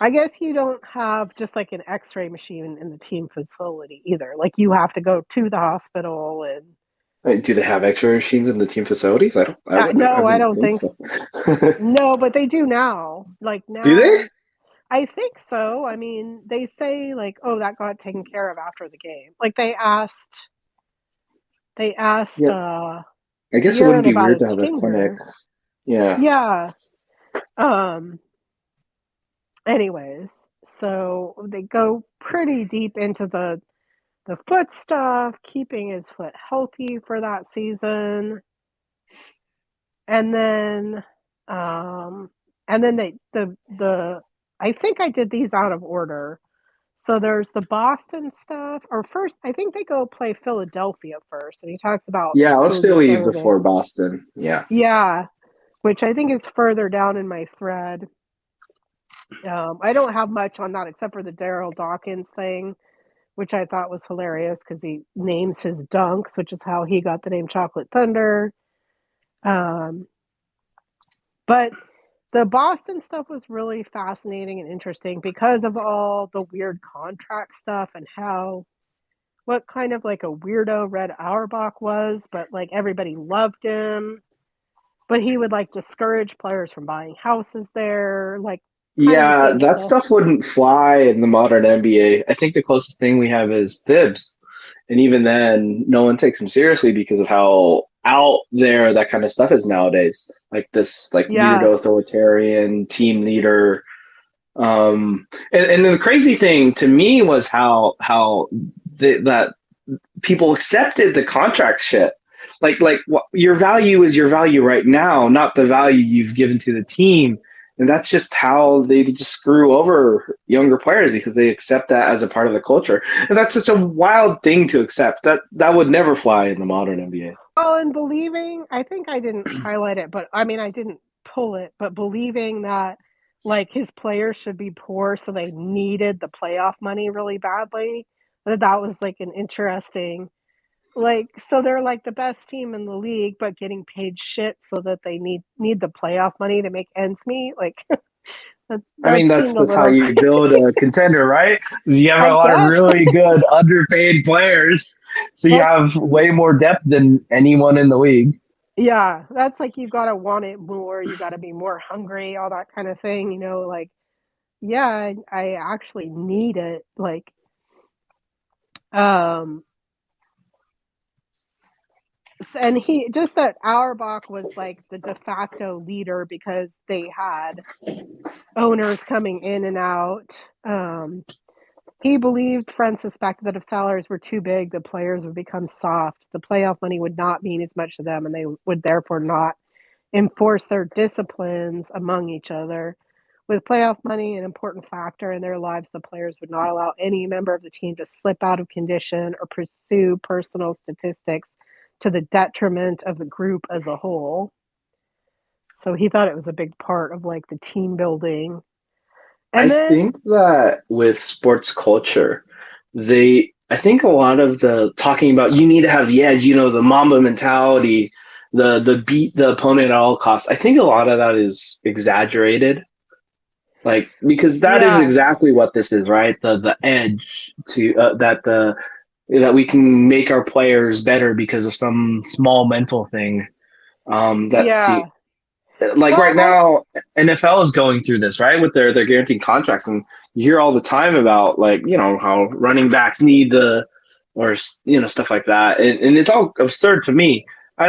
I guess you don't have just like an X-ray machine in the team facility either. Like you have to go to the hospital and Do they have X-ray machines in the team facilities? I no, I wouldn't don't think think so. no, but they do now. Like Do they? now, I think so. I mean, they say like, oh, that got taken care of after the game. Like they asked Yeah. I guess it wouldn't Aaron be about weird his to have a clinic. finger. Yeah. Yeah. Um anyways, so they go pretty deep into the foot stuff, keeping his foot healthy for that season. And then um and then the I think I did these out of order. So there's the Boston stuff, or first I think they go play Philadelphia first, and he talks about Yeah, let's who Philly deserve it. before Boston. Yeah. Yeah, which I think is further down in my thread. I don't have much on that except for the Daryl Dawkins thing, which I thought was hilarious because he names his dunks, which is how he got the name Chocolate Thunder. Um, but the Boston stuff was really fascinating and interesting because of all the weird contract stuff and how what kind of like a weirdo Red Auerbach was, but like everybody loved him. But he would like discourage players from buying houses there, like kind of the Yeah, same that stuff. stuff wouldn't fly in the modern NBA. I think the closest thing we have is Thibs. And even then, no one takes him seriously because of how out there that kind of stuff is nowadays. Like this like Yeah, weirdo authoritarian team leader. And the crazy thing to me was that people accepted the contract shit. Your value is your value right now, not the value you've given to the team. And that's just how they just screw over younger players because they accept that as a part of the culture. And that's such a wild thing to accept. That would never fly in the modern NBA. well, and believing, I think I didn't highlight it, but I mean, I didn't pull it, but believing that like his players should be poor, so they needed the playoff money really badly. That was like an interesting, like, so they're like the best team in the league, but getting paid shit so that they need the playoff money to make ends meet. Like I mean, that seemed a that's how little you build crazy. a contender, right? You have I a lot of guess really good underpaid players, so you that's have way more depth than anyone in the league. yeah, that's like you gotta want it more, you gotta be more hungry, all that kind of thing, like yeah, I actually need it. Like um and he just that Auerbach was like the de facto leader because they had owners coming in and out. Um he believed friends suspected that if salaries were too big, the players would become soft. The playoff money would not mean as much to them, and they would therefore not enforce their disciplines among each other. With playoff money an important factor in their lives, the players would not allow any member of the team to slip out of condition or pursue personal statistics to the detriment of the group as a whole. So he thought it was a big part of like the team building. I And then, think that with sports culture, I think a lot of the talking about you need to have the edge, the Mamba mentality, the beat the opponent at all costs. I think a lot of that is exaggerated. Like because that is yeah, exactly what this is, right? The edge to that we can make our players better because of some small mental thing. That see yeah. like Well, right now, NFL is going through this, right? With their guaranteed contracts, and you hear all the time about like how running backs need or stuff like that, and it's all absurd to me. I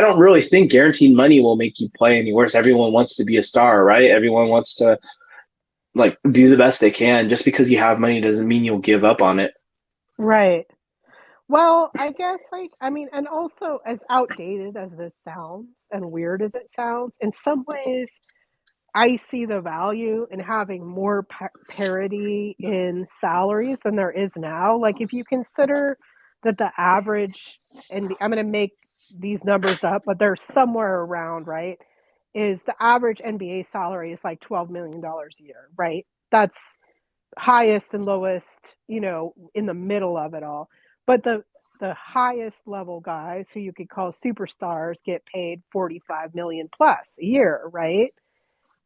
don't really think guaranteed money will make you play any worse. Everyone wants to be a star, right? Everyone wants to like do the best they can. Just because you have money doesn't mean you'll give up on it. right. Well, I guess, like, I mean, and also as outdated as this sounds and weird as it sounds, in some ways, I see the value in having more parity in salaries than there is now. Like, if you consider that the average, and I'm going to make these numbers up, but they're somewhere around, right? Is the average NBA salary is like $12 million a year, right? That's highest and lowest, in the middle of it all. But the highest level guys who you could call superstars get paid 45 million plus a year, right?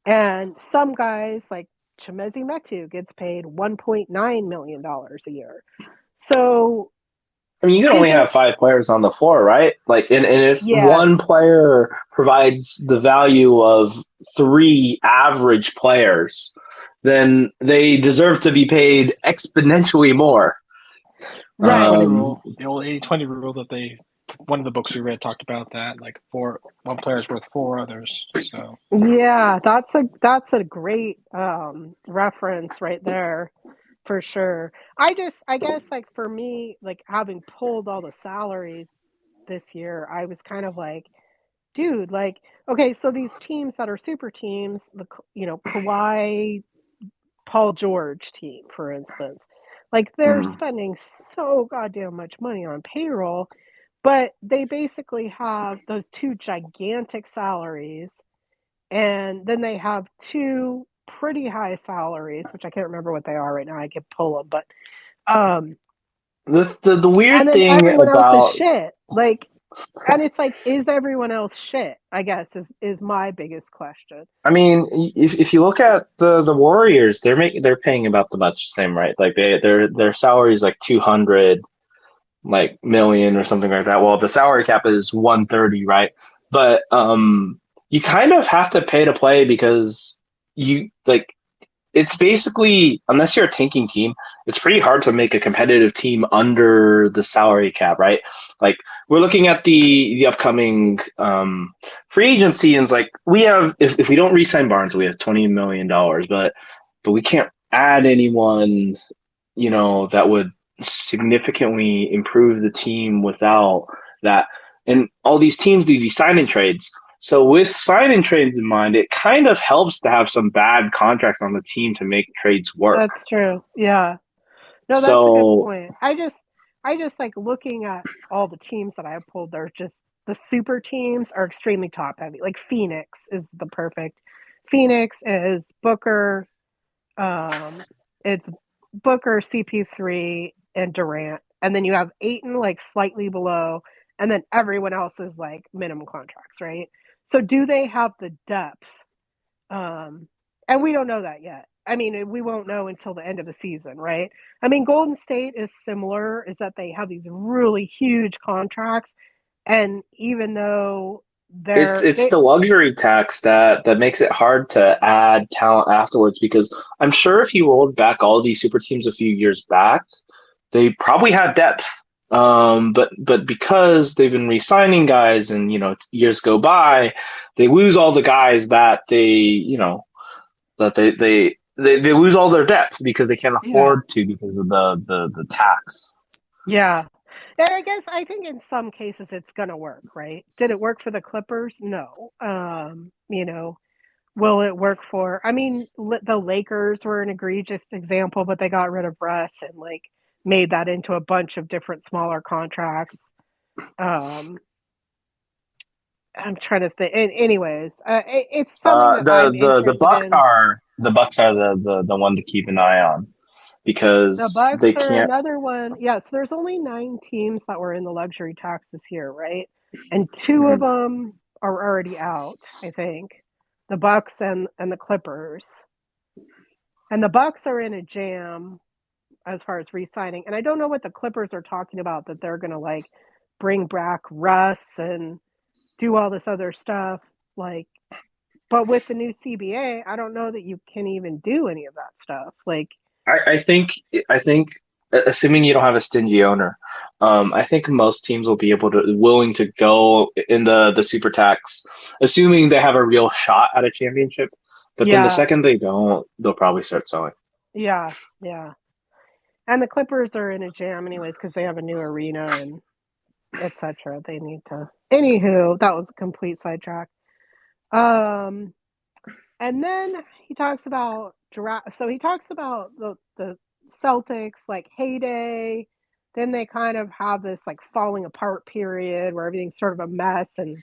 And some guys like Chimezi Metu gets paid $1.9 million a year. So I mean, you can is only it, have 5 players on the floor, right? Like, and if yes, one player provides the value of 3 average players, then they deserve to be paid exponentially more. The 80-20 right. Um, rule, the old 80-20 rule that one of the books we read talked about that, like one player's worth 4 others. So Yeah, that's a great reference right there for sure. I guess like for me, like having pulled all the salaries this year, I was kind of like, dude, like, okay, so these teams that are super teams, Kawhi, Paul George team, for instance, like they're mhm. spending so goddamn much money on payroll, but they basically have those two gigantic salaries, and then they have two pretty high salaries, which I can't remember what they are right now. I could pull them, but um, The and weird then thing everyone else is about, shit. Like, and it's like, is everyone else shit? I guess is my biggest question. I mean, if you look at the Warriors, they're paying about the much same, right? Like their salary is like 200 like million or something like that. Well, the salary cap is 130, right? But you kind of have to pay to play because you like it's basically, unless you're a tanking team, it's pretty hard to make a competitive team under the salary cap, right? Like we're looking at the upcoming free agency, and it's like we have, if we don't re-sign Barnes, we have $20 million, but we can't add anyone, that would significantly improve the team without that. And all these teams do these sign and trades. So with sign and trades in mind, it kind of helps to have some bad contracts on the team to make trades work. That's true. Yeah. No, that's a good So point. I just like looking at all the teams that I pulled. They're just the super teams are extremely top heavy. Like Phoenix is the perfect. Phoenix is Booker. It's Booker, CP3, and Durant, and then you have Aiton like slightly below, and then everyone else is like minimum contracts, right? So do they have the depth? Um, and we don't know that yet. I mean, we won't know until the end of the season, right? I mean, Golden State is similar, is that they have these really huge contracts, and even though it's they the luxury tax that makes it hard to add talent afterwards, because I'm sure if you rolled back all these super teams a few years back, they probably had depth. But because they've been re-signing guys, and years go by, they lose all the guys that they lose all their depth because they can't yeah, afford to, because of the tax. yeah. And I think in some cases it's gonna work, right? Did it work for the Clippers? No. Will it work for? I mean, the Lakers were an egregious example, but they got rid of Russ and like made that into a bunch of different smaller contracts. Um, I'm trying to think. Anyways, it's something that I'm The interested Bucks in. are the one to keep an eye on, The because they Bucks are can't. another one. Yeah, so there's only 9 teams that were in the luxury tax this year, right? And two of Mhm. them are already out, I think. The Bucks and the Clippers. And the Bucks are in a jam as far as re-signing. And I don't know what the Clippers are talking about, that they're going to like bring back Russ and do all this other stuff. Like, but with the new CBA, I don't know that you can even do any of that stuff. Like, I think I think assuming you don't have a stingy owner, I think most teams will be willing to go in the super tax, assuming they have a real shot at a championship. But then the yeah, second they don't, they'll probably start selling. yeah, yeah. And the Clippers are in a jam anyways because they have a new arena and etc. They need to. Anywho, that was a complete sidetrack. Um, And then he talks about draft. So he talks about the Celtics like heyday. Then they kind of have this like falling apart period where everything's sort of a mess and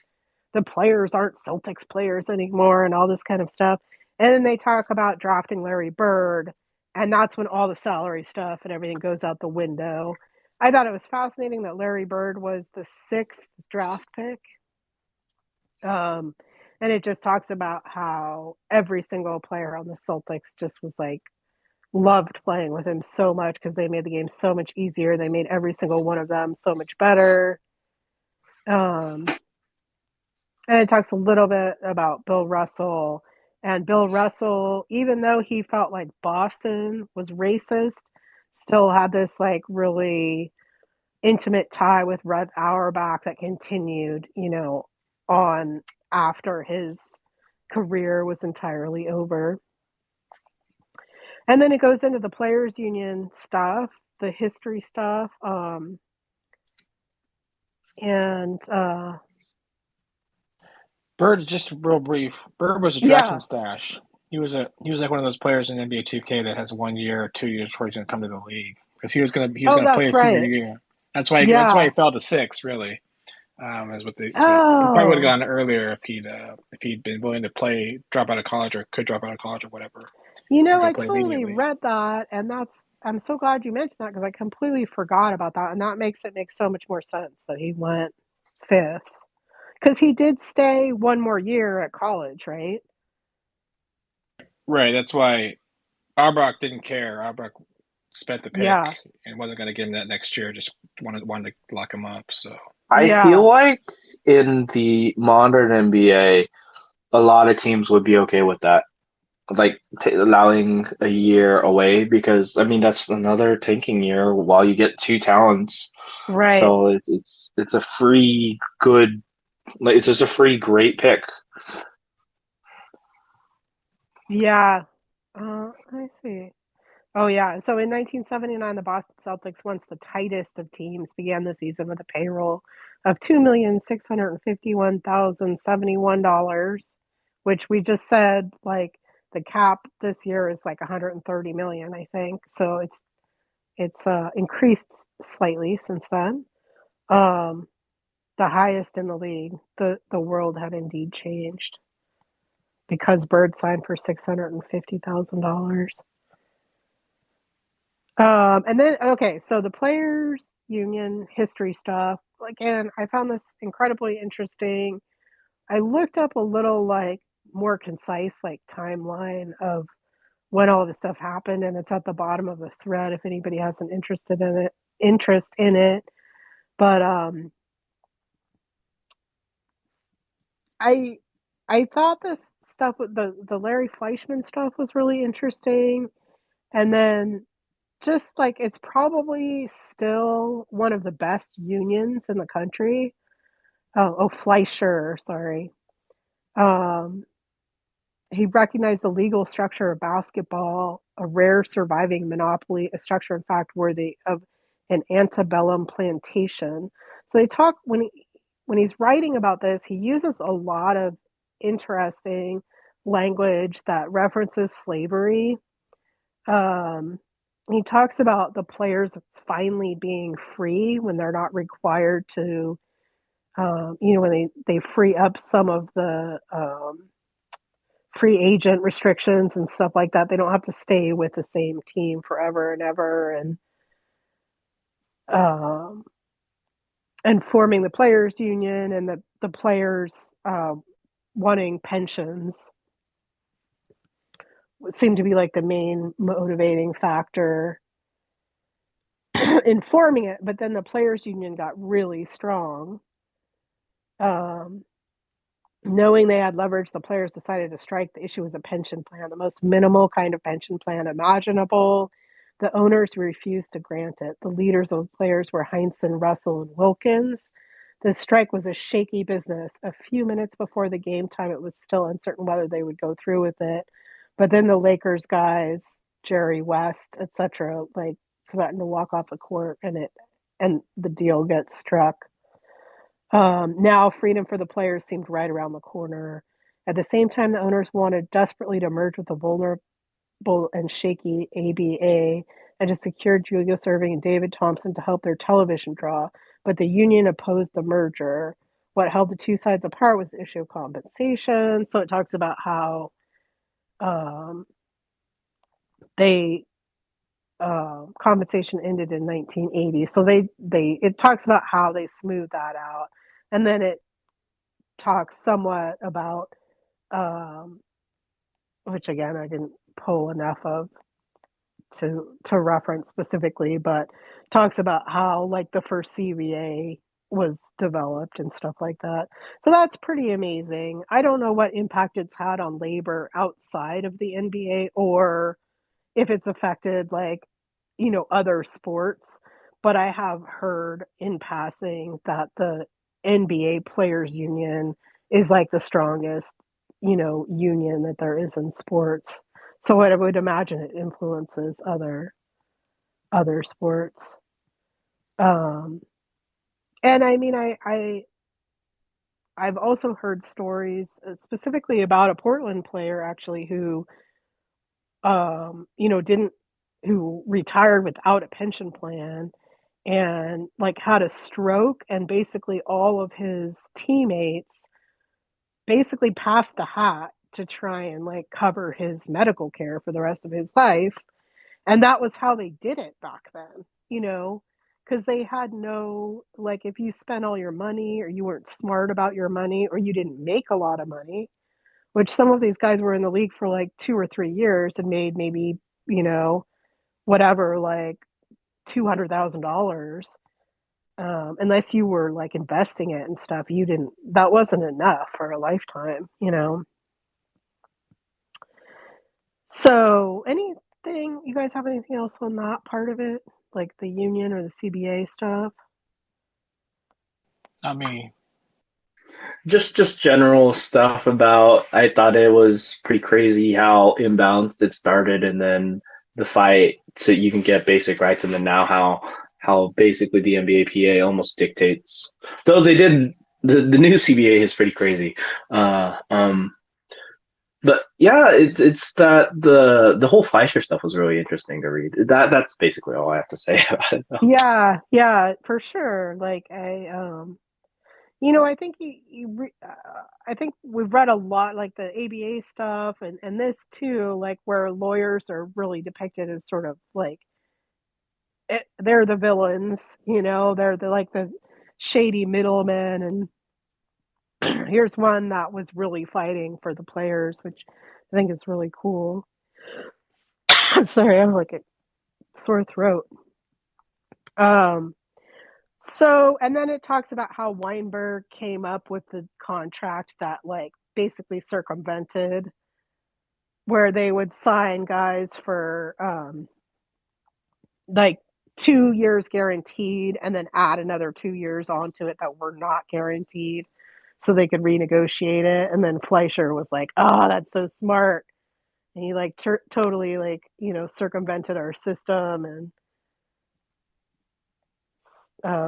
the players aren't Celtics players anymore and all this kind of stuff. And then they talk about drafting Larry Bird, and that's when all the salary stuff and everything goes out the window. I thought it was fascinating that Larry Bird was the 6th draft pick. Um, And it just talks about how every single player on the Celtics just was like loved playing with him so much because they made the game so much easier. They made every single one of them so much better. Um, and it talks a little bit about Bill Russell. And Bill Russell, even though he felt like Boston was racist, still had this like really intimate tie with Red Auerbach that continued, on after his career was entirely over. And then it goes into the players union stuff, the history stuff, and Bird, just real brief. Bird was a draft yeah. and stash. He was like one of those players in NBA 2K that has 1 year or 2 years before he's going to come to the league because he was Oh, going to play that's his senior right. year. That's why he Yeah. fell to six really. Is what he probably would have Oh, gone earlier if he'd been willing to play, drop out of college or could drop out of college or whatever, or go I play totally immediately. read that, and I'm so glad you mentioned that because I completely forgot about that, and that makes it make so much more sense that he went fifth because he did stay one more year at college, right? Right. That's why Auerbach didn't care. Auerbach spent the pick Yeah. and wasn't going to give him that next year. Just wanted to lock him up. So I feel Yeah. like in the modern NBA, a lot of teams would be okay with that, like allowing a year away because I mean that's another tanking year while you get two talents. Right. So it's a free good, like it's just a free great pick. Yeah. I see. Oh, yeah. So in 1979, the Boston Celtics, once the tightest of teams, began the season with a payroll of $2,651,071, which we just said, like, the cap this year is like 130 million, I think. So it's increased slightly since then. Um, the highest in the league. The world had indeed changed because Bird signed for $650,000. And then okay, so the players union history stuff. Again, I found this incredibly interesting. I looked up a little like more concise like timeline of when all this stuff happened, and it's at the bottom of the thread if anybody has an interest in it. But I I thought this stuff with the Larry Fleischman stuff was really interesting. And then just like it's probably still one of the best unions in the country. Oh, Fleischer, sorry. Um, he recognized the legal structure of basketball, a rare surviving monopoly, a structure in fact worthy of an antebellum plantation. So they talk when he's writing about this, he uses a lot of interesting language that references slavery. Um, he talks about the players finally being free when they're not required to, when they free up some of the free agent restrictions and stuff like that. They don't have to stay with the same team forever and ever, um, and forming the players union and the players wanting pensions seemed to be like the main motivating factor in forming it. But then the players union got really strong. Um, Knowing they had leverage, the players decided to strike. The issue was a pension plan, the most minimal kind of pension plan imaginable. The owners refused to grant it. The leaders of the players were Heinsohn, Russell, and Wilkins. The strike was a shaky business. A few minutes before the game time, it was still uncertain whether they would go through with it. But then the Lakers guys, Jerry West, etc., like threatened to walk off the court, and the deal gets struck. Now, freedom for the players seemed right around the corner. At the same time, the owners wanted desperately to merge with the vulnerable and shaky ABA and to secure Julius Erving and David Thompson to help their television draw, but the union opposed the merger. What held the two sides apart was the issue of compensation. So it talks about how um, they compensation ended in 1980. So they it talks about how they smoothed that out, and then it talks somewhat about um, which again I didn't pull enough of to reference specifically, but talks about how like the first CBA was developed and stuff like that. So that's pretty amazing. I don't know what impact it's had on labor outside of the NBA or if it's affected like, other sports, but I have heard in passing that the NBA players union is like the strongest, union that there is in sports. So I would imagine it influences other sports. Um, and I mean, I've also heard stories specifically about a Portland player actually didn't who retired without a pension plan and like had a stroke, and basically all of his teammates basically passed the hat to try and like cover his medical care for the rest of his life. And that was how they did it back then, because they had no, like, if you spent all your money or you weren't smart about your money or you didn't make a lot of money, which some of these guys were in the league for like 2 or 3 years and made maybe, you know, whatever, like $200,000. Unless you were like investing it and stuff, that wasn't enough for a lifetime. So, you guys have anything else on that part of it? Like the union or the CBA stuff? I mean, Just general stuff about. I thought it was pretty crazy how imbalanced it started, and then the fight so you can get basic rights, and then now how basically the NBA almost dictates. Though they did the new CBA is pretty crazy. Uh, um, but yeah, it's that the whole Fleischer stuff was really interesting to read. That's basically all I have to say about it. Though. Yeah, yeah, for sure. Like I think I think we've read a lot, like the ABA stuff and this too, like where lawyers are really depicted as sort of like they're the villains, they're like the shady middlemen. And here's one that was really fighting for the players, which I think is really cool. Sorry, I have like a sore throat. Um, and then it talks about how Weinberg came up with the contract that like basically circumvented where they would sign guys for like 2 years guaranteed and then add another 2 years onto it that were not guaranteed so they could renegotiate it. And then Fleischer was like, oh, that's so smart. And he like totally like, circumvented our system. And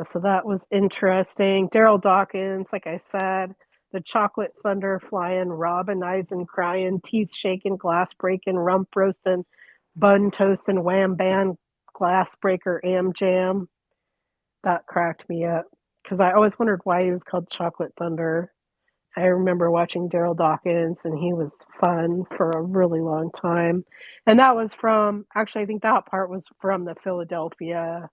so that was interesting. Daryl Dawkins, like I said, the chocolate thunder flying, robinizing, crying, teeth shaking, glass breaking, rump roasting, bun toasting, wham bam, glass breaker, am jam. That cracked me up because I always wondered why he was called Chocolate Thunder. I remember watching Daryl Dawkins, and he was fun for a really long time. And that was actually, I think that part was from the Philadelphia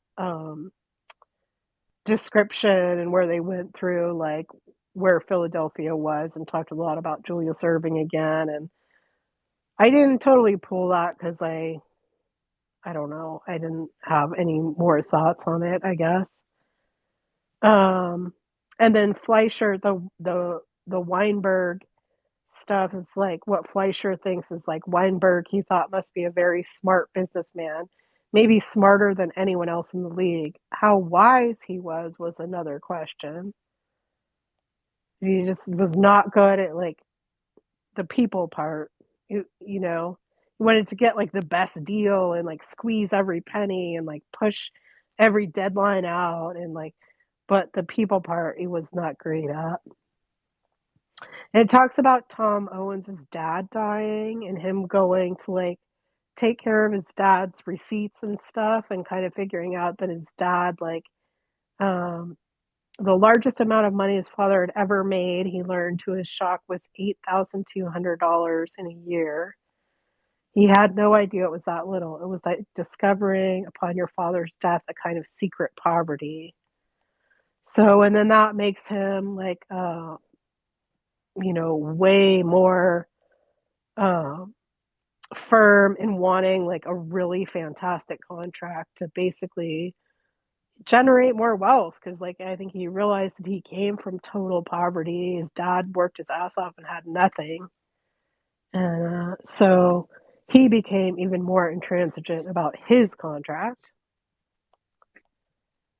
description, and where they went through like where Philadelphia was and talked a lot about Julius Erving again. And I didn't totally pull that because I don't know, I didn't have any more thoughts on it, I guess. Um, and then Fleischer, the Weinberg stuff is like what Fleischer thinks is like Weinberg. He thought must be a very smart businessman, maybe smarter than anyone else in the league. How wise he was another question. He just was not good at like the people part. He wanted to get like the best deal and like squeeze every penny and like push every deadline out and like, but the people part he was not great at. And it talks about Tom Owens' dad dying and him going to like take care of his dad's receipts and stuff and kind of figuring out that his dad like um the largest amount of money his father had ever made, he learned to his shock, was $8,200 in a year. He had no idea it was that little. It was like discovering upon your father's death a kind of secret poverty. So, and then that makes him like way more um, firm in wanting like a really fantastic contract to basically generate more wealth because like I think he realized that he came from total poverty. His dad worked his ass off and had nothing, and so he became even more intransigent about his contract.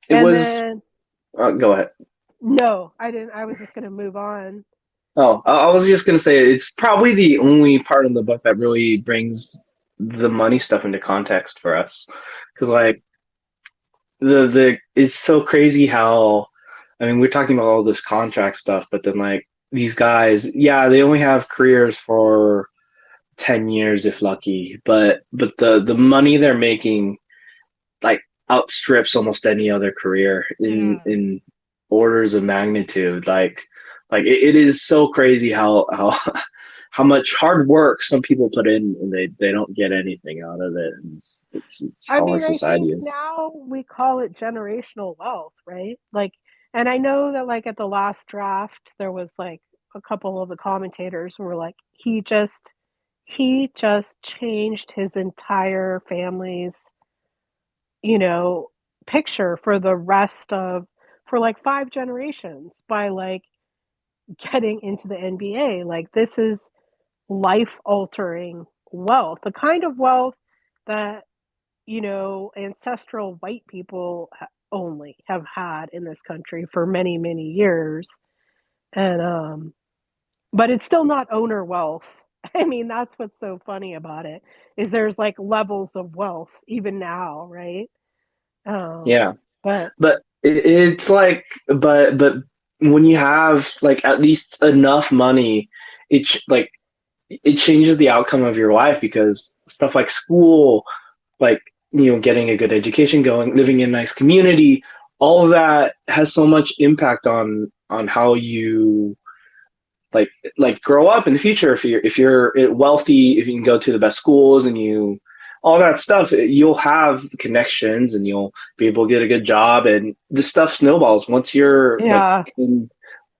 It And was. then Go ahead. no, I didn't. I was just going to move on. Oh, I was just gonna say it's probably the only part of the book that really brings the money stuff into context for us, because like the it's so crazy how, I mean, we're talking about all this contract stuff, but then like these guys, yeah, they only have careers for 10 years if lucky, but the money they're making like outstrips almost any other career Yeah. in orders of magnitude. Like it is so crazy how how much hard work some people put in and they don't get anything out of it. And it's I how our mean, I think society is. now we call it generational wealth, right? Like, and I know that like at the last draft, there was like a couple of the commentators who were like, he just changed his entire family's, you know, picture for the rest of, for like 5 generations by like getting into the NBA. Like, this is life altering wealth, the kind of wealth that ancestral white people only have had in this country for many, many years. And, but it's still not owner wealth. I mean, that's what's so funny about it is there's like levels of wealth even now, right? Um, Yeah, but but it's like, but when you have like at least enough money, like it changes the outcome of your life, because stuff like school, like getting a good education, going living in a nice community, all of that has so much impact on how you like grow up in the future. If you're wealthy, if you can go to the best schools and you all that stuff, you'll have connections and you'll be able to get a good job, and this stuff snowballs once you're like yeah, in.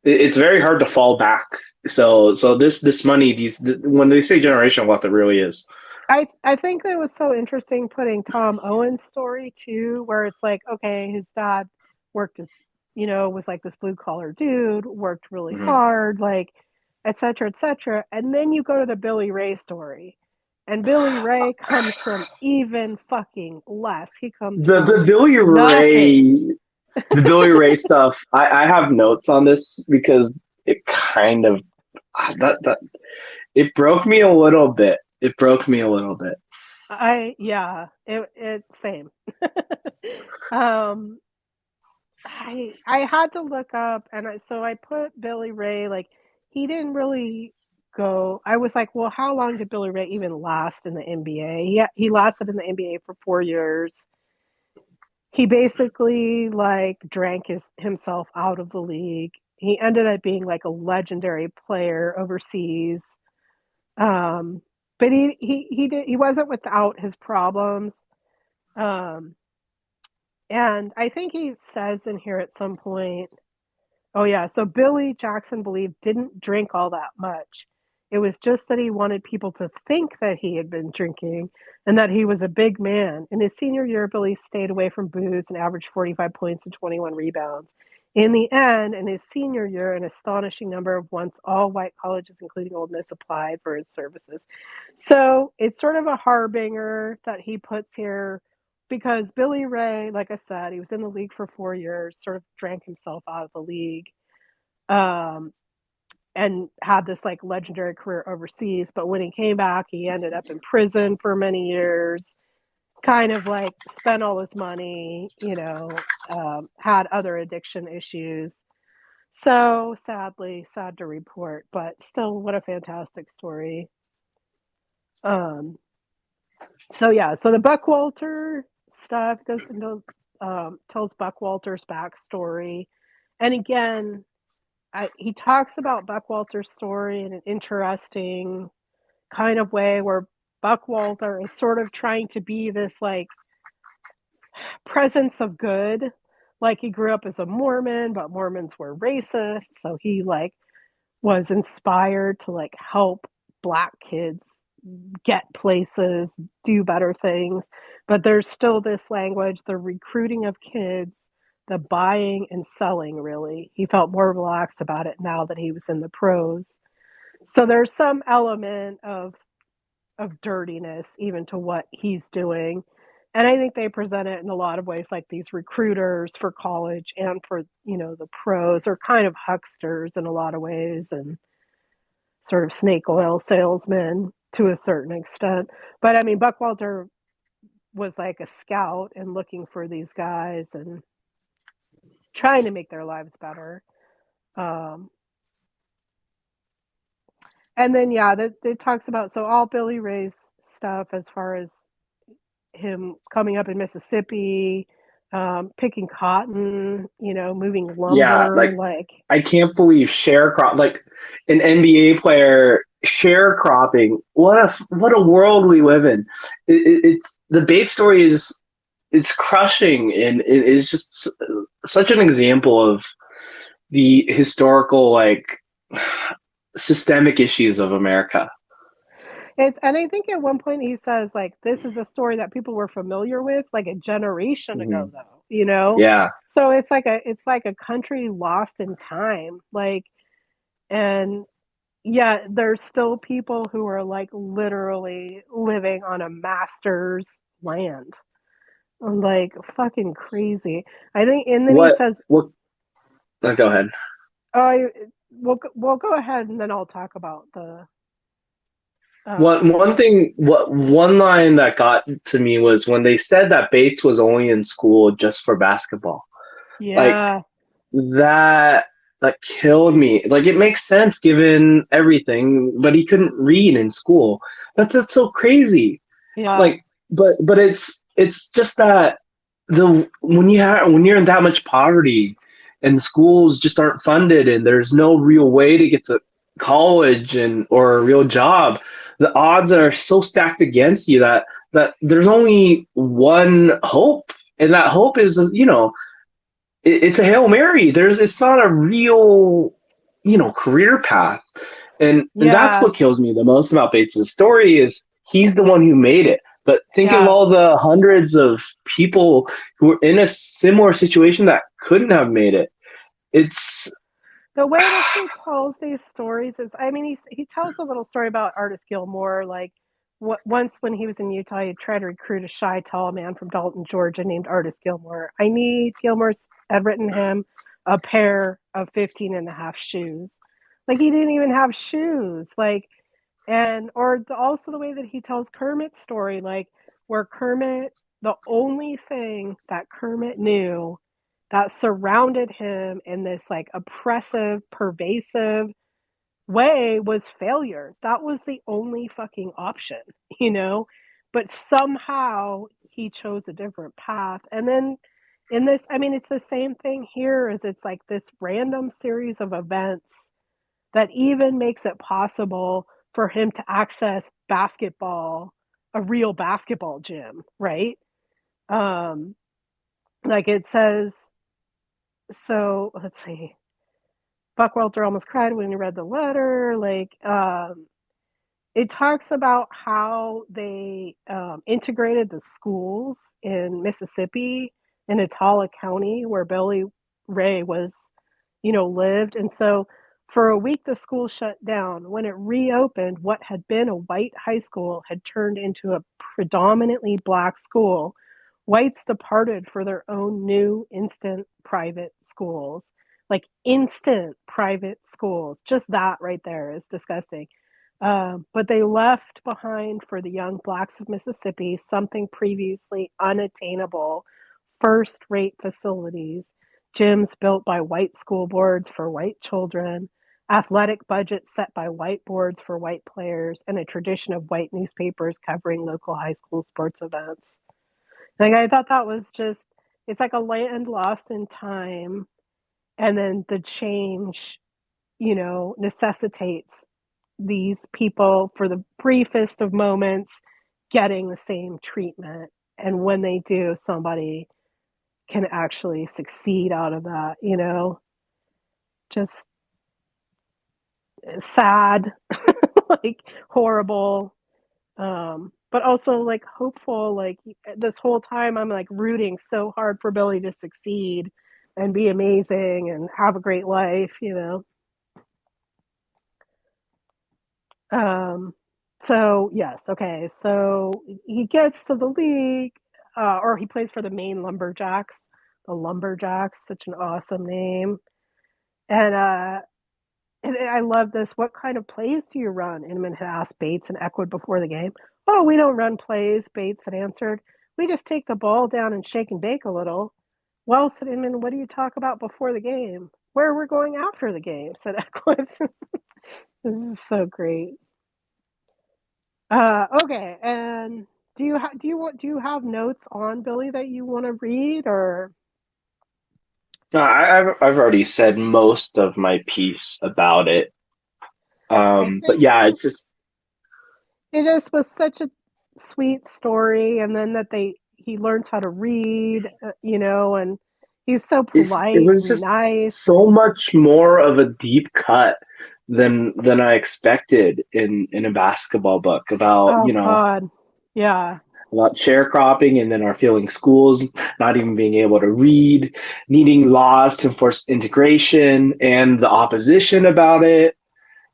It's very hard to fall back. So this money, when they say generational wealth, it really is. I think that it was so interesting putting Tom Owen's story too, where it's like, okay, his dad worked as, was like this blue collar dude, worked really Mhm. hard, like, et cetera, et cetera. And then you go to the Billy Ray story, and Billy Ray comes from even fucking less. He comes The from the Billy nothing. Ray the Billy Ray stuff. I have notes on this because it kind of that it broke me a little bit. It broke me a little bit. Yeah, it same. um, I had to look up, and so I put Billy Ray, like, he didn't really go. I was like, well, how long did Billy Ray even last in the NBA? He lasted in the NBA for 4 years. He basically like drank himself out of the league. He ended up being like a legendary player overseas. Um, but he wasn't without his problems. Um, and I think he says in here at some point, oh yeah, so Billy Jackson believed didn't drink all that much. It was just that he wanted people to think that he had been drinking and that he was a big man. In his senior year, Billy stayed away from booze and averaged 45 points and 21 rebounds. In the end, in his senior year, an astonishing number of once all white colleges, including Ole Miss, applied for his services. So it's sort of a harbinger that he puts here because Billy Ray, like I said, he was in the league for 4 years, sort of drank himself out of the league, um, and had this like legendary career overseas. But when he came back, he ended up in prison for many years, kind of like spent all his money, had other addiction issues. So sadly, sad to report, but still, what a fantastic story. Um, so yeah, so the Buckwalter stuff goes into tells Buckwalter's backstory, and again, he talks about Buckwalter's story in an interesting kind of way, where Buckwalter is sort of trying to be this like presence of good. Like he grew up as a Mormon, but Mormons were racist, so he like was inspired to like help Black kids get places, do better things. But there's still this language, the recruiting of kids, the buying and selling, really. He felt more relaxed about it now that he was in the pros. So there's some element of dirtiness even to what he's doing. And I think they present it in a lot of ways like these recruiters for college and for, the pros are kind of hucksters in a lot of ways and sort of snake oil salesmen to a certain extent. But I mean, Buckwalter was like a scout and looking for these guys and trying to make their lives better. Um, and then, yeah, that it talks about so all Billy Ray's stuff as far as him coming up in Mississippi, picking cotton, moving Yeah, lumber, like like, I can't believe sharecrop, like an NBA player sharecropping. What a world we live in. It's the Bates story is it's crushing, and it is just such an example of the historical like systemic issues of America. and I think at one point he says like this is a story that people were familiar with like a generation Hmm. ago though. Yeah, So it's like a country lost in time, like, and yeah, there's still people who are like literally living on a master's land. I'm like fucking crazy. I think, and then he what says, what? Go ahead. "Oh, we'll go ahead, and then I'll talk about the." One Um, one thing, what one line that got to me was when they said that Bates was only in school just for basketball. Like yeah, that that killed me. Like it makes sense given everything, but he couldn't read in school. That's so crazy. yeah, Like, but it's just that the when you're in that much poverty and schools just aren't funded and there's no real way to get to college and or a real job, the odds are so stacked against you that there's only one hope, and that hope is it's a Hail Mary. It's not a real, career path. And that's yeah, what kills me the most about Bates' story is he's the one who made it. But think of yeah. all the hundreds of people who were in a similar situation that couldn't have made it. It's The way that he tells these stories is, I mean, he tells a little story about Artist Gilmore. Like, once when he was in Utah, he tried to recruit a shy, tall man from Dalton, Georgia, named Artist Gilmore. I need Gilmore's had written him a pair of 15 and a half shoes. Like, he didn't even have shoes. Like, and also the way that he tells Kermit's story, like where Kermit, the only thing that Kermit knew that surrounded him in this like oppressive, pervasive way was failure. That was the only fucking option, you know? But somehow he chose a different path. And then in this, I mean, it's the same thing here as it's like this random series of events that even makes it possible for him to access basketball, a real basketball gym, right? Um, like it says, so let's see. Buckwalter almost cried when he read the letter. Like, it talks about how they integrated the schools in Mississippi in Atala County, where Billy Ray was, lived. And so for a week, the school shut down. When it reopened, what had been a white high school had turned into a predominantly Black school. Whites departed for their own new instant private schools. Like instant private schools. Just that right there is disgusting. But they left behind for the young Blacks of Mississippi something previously unattainable: first rate facilities, gyms built by white school boards for white children, athletic budgets set by white boards for white players, and a tradition of white newspapers covering local high school sports events. Like, I thought that was just, it's like a land lost in time, and then the change, necessitates these people for the briefest of moments getting the same treatment. And when they do, somebody can actually succeed out of that, just sad, like horrible, but also like hopeful. Like this whole time, I'm like rooting so hard for Billy to succeed and be amazing and have a great life, you know. Um, so yes, okay. So he gets to the league, or he plays for the Maine Lumberjacks. The Lumberjacks, such an awesome name. And I love this. What kind of plays do you run? Inman had asked Bates and Eckwood before the game. Oh, we don't run plays, Bates had answered. We just take the ball down and shake and bake a little. Well, said Inman, what do you talk about before the game? Where we're going after the game, said Eckwood. This is so great. Okay, and do you have notes on Billy that you want to read or No, I've already said most of my piece about it. I But think yeah, it's just it just was such a sweet story, and then that he learns how to read, you know, and he's so it polite was and just nice. so much more of a deep cut than I expected in a basketball book about, Oh God, yeah, about sharecropping and then our failing schools, not even being able to read, needing laws to enforce integration and the opposition about it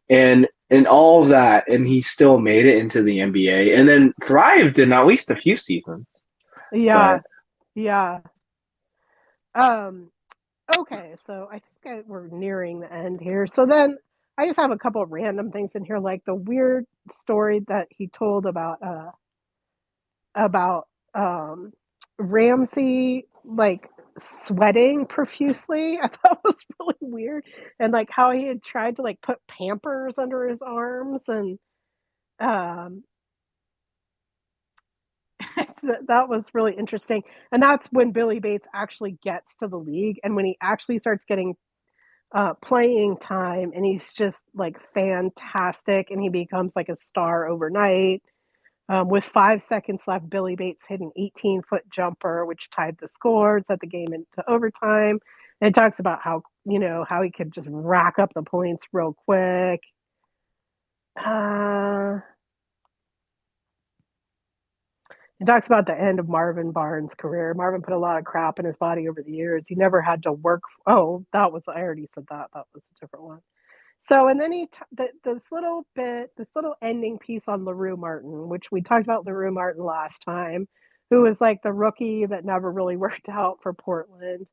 and all of that, and he still made it into the NBA and then thrived in at least a few seasons. yeah, But yeah. Um, okay, so I think we're nearing the end here. So then I just have a couple of random things in here, like the weird story that he told about Ramsey like sweating profusely. I thought was really weird, and like how he had tried to like put Pampers under his arms, and um, that was really interesting. And that's when Billy Bates actually gets to the league, and when he actually starts getting playing time, and he's just like fantastic, and he becomes like a star overnight. With 5 seconds left, Billy Bates hit an 18-foot jumper, which tied the score, set the game into overtime. And it talks about how, you know, how he could just rack up the points real quick. Uh, it talks about the end of Marvin Barnes' career. Marvin put a lot of crap in his body over the years. He never had to work. Oh, that was, I already said that. That was a different one. So, and then this little ending piece on LaRue Martin, which we talked about LaRue Martin last time, who was like the rookie that never really worked out for Portland.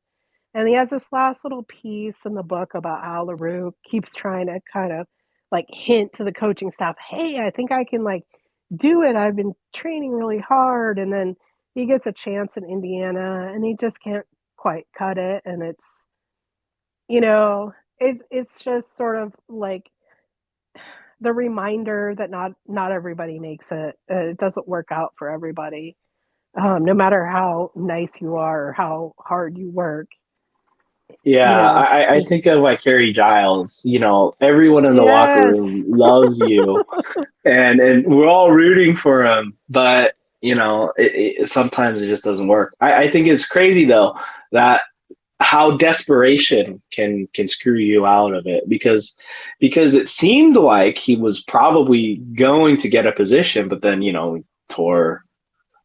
And he has this last little piece in the book about how LaRue keeps trying to kind of like hint to the coaching staff, hey, I think I can like do it. I've been training really hard. And then he gets a chance in Indiana and he just can't quite cut it. And it's, you know, it's just sort of like the reminder that not everybody makes it. It doesn't work out for everybody, no matter how nice you are or how hard you work. yeah, You know. I think of like Harry Giles. Everyone in the locker Yes. room loves you, and we're all rooting for him. But sometimes it just doesn't work. I think it's crazy though that how desperation can screw you out of it because it seemed like he was probably going to get a position, but then tore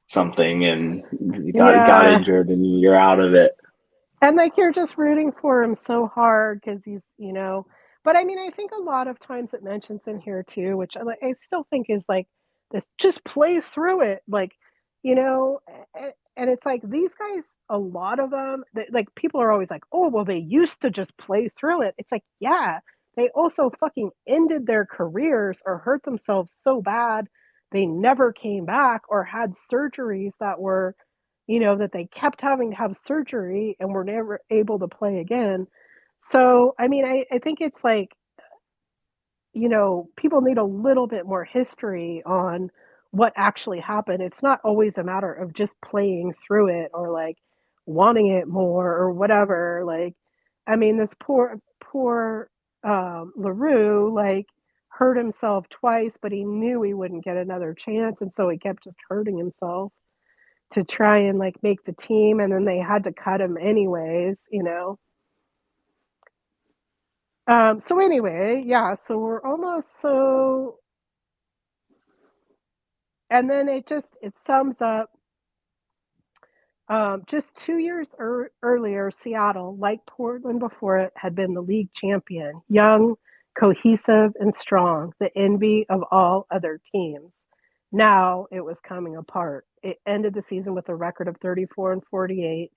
something and got Yeah. injured, and you're out of it. And like you're just rooting for him so hard because he's, but I mean, I think a lot of times it mentions in here too, which I still think is like this just play through it. Like, you know, and it's like these guys, a lot of them, like people are always like, oh, well, they used to just play through it. It's like, yeah, they also fucking ended their careers or hurt themselves so bad they never came back or had surgeries that were that they kept having to have surgery and were never able to play again. So, I mean, I think it's like, people need a little bit more history on what actually happened. It's not always a matter of just playing through it or like wanting it more or whatever. Like, I mean, this poor LaRue, like, hurt himself twice, but he knew he wouldn't get another chance. And so he kept just hurting himself to try and like make the team, and then they had to cut him anyways. So anyway, yeah, so we're almost so, and then it sums up. Just 2 years earlier, Seattle, like Portland before it, had been the league champion, young, cohesive, and strong, the envy of all other teams. Now it was coming apart. It ended the season with a record of 34 and 48.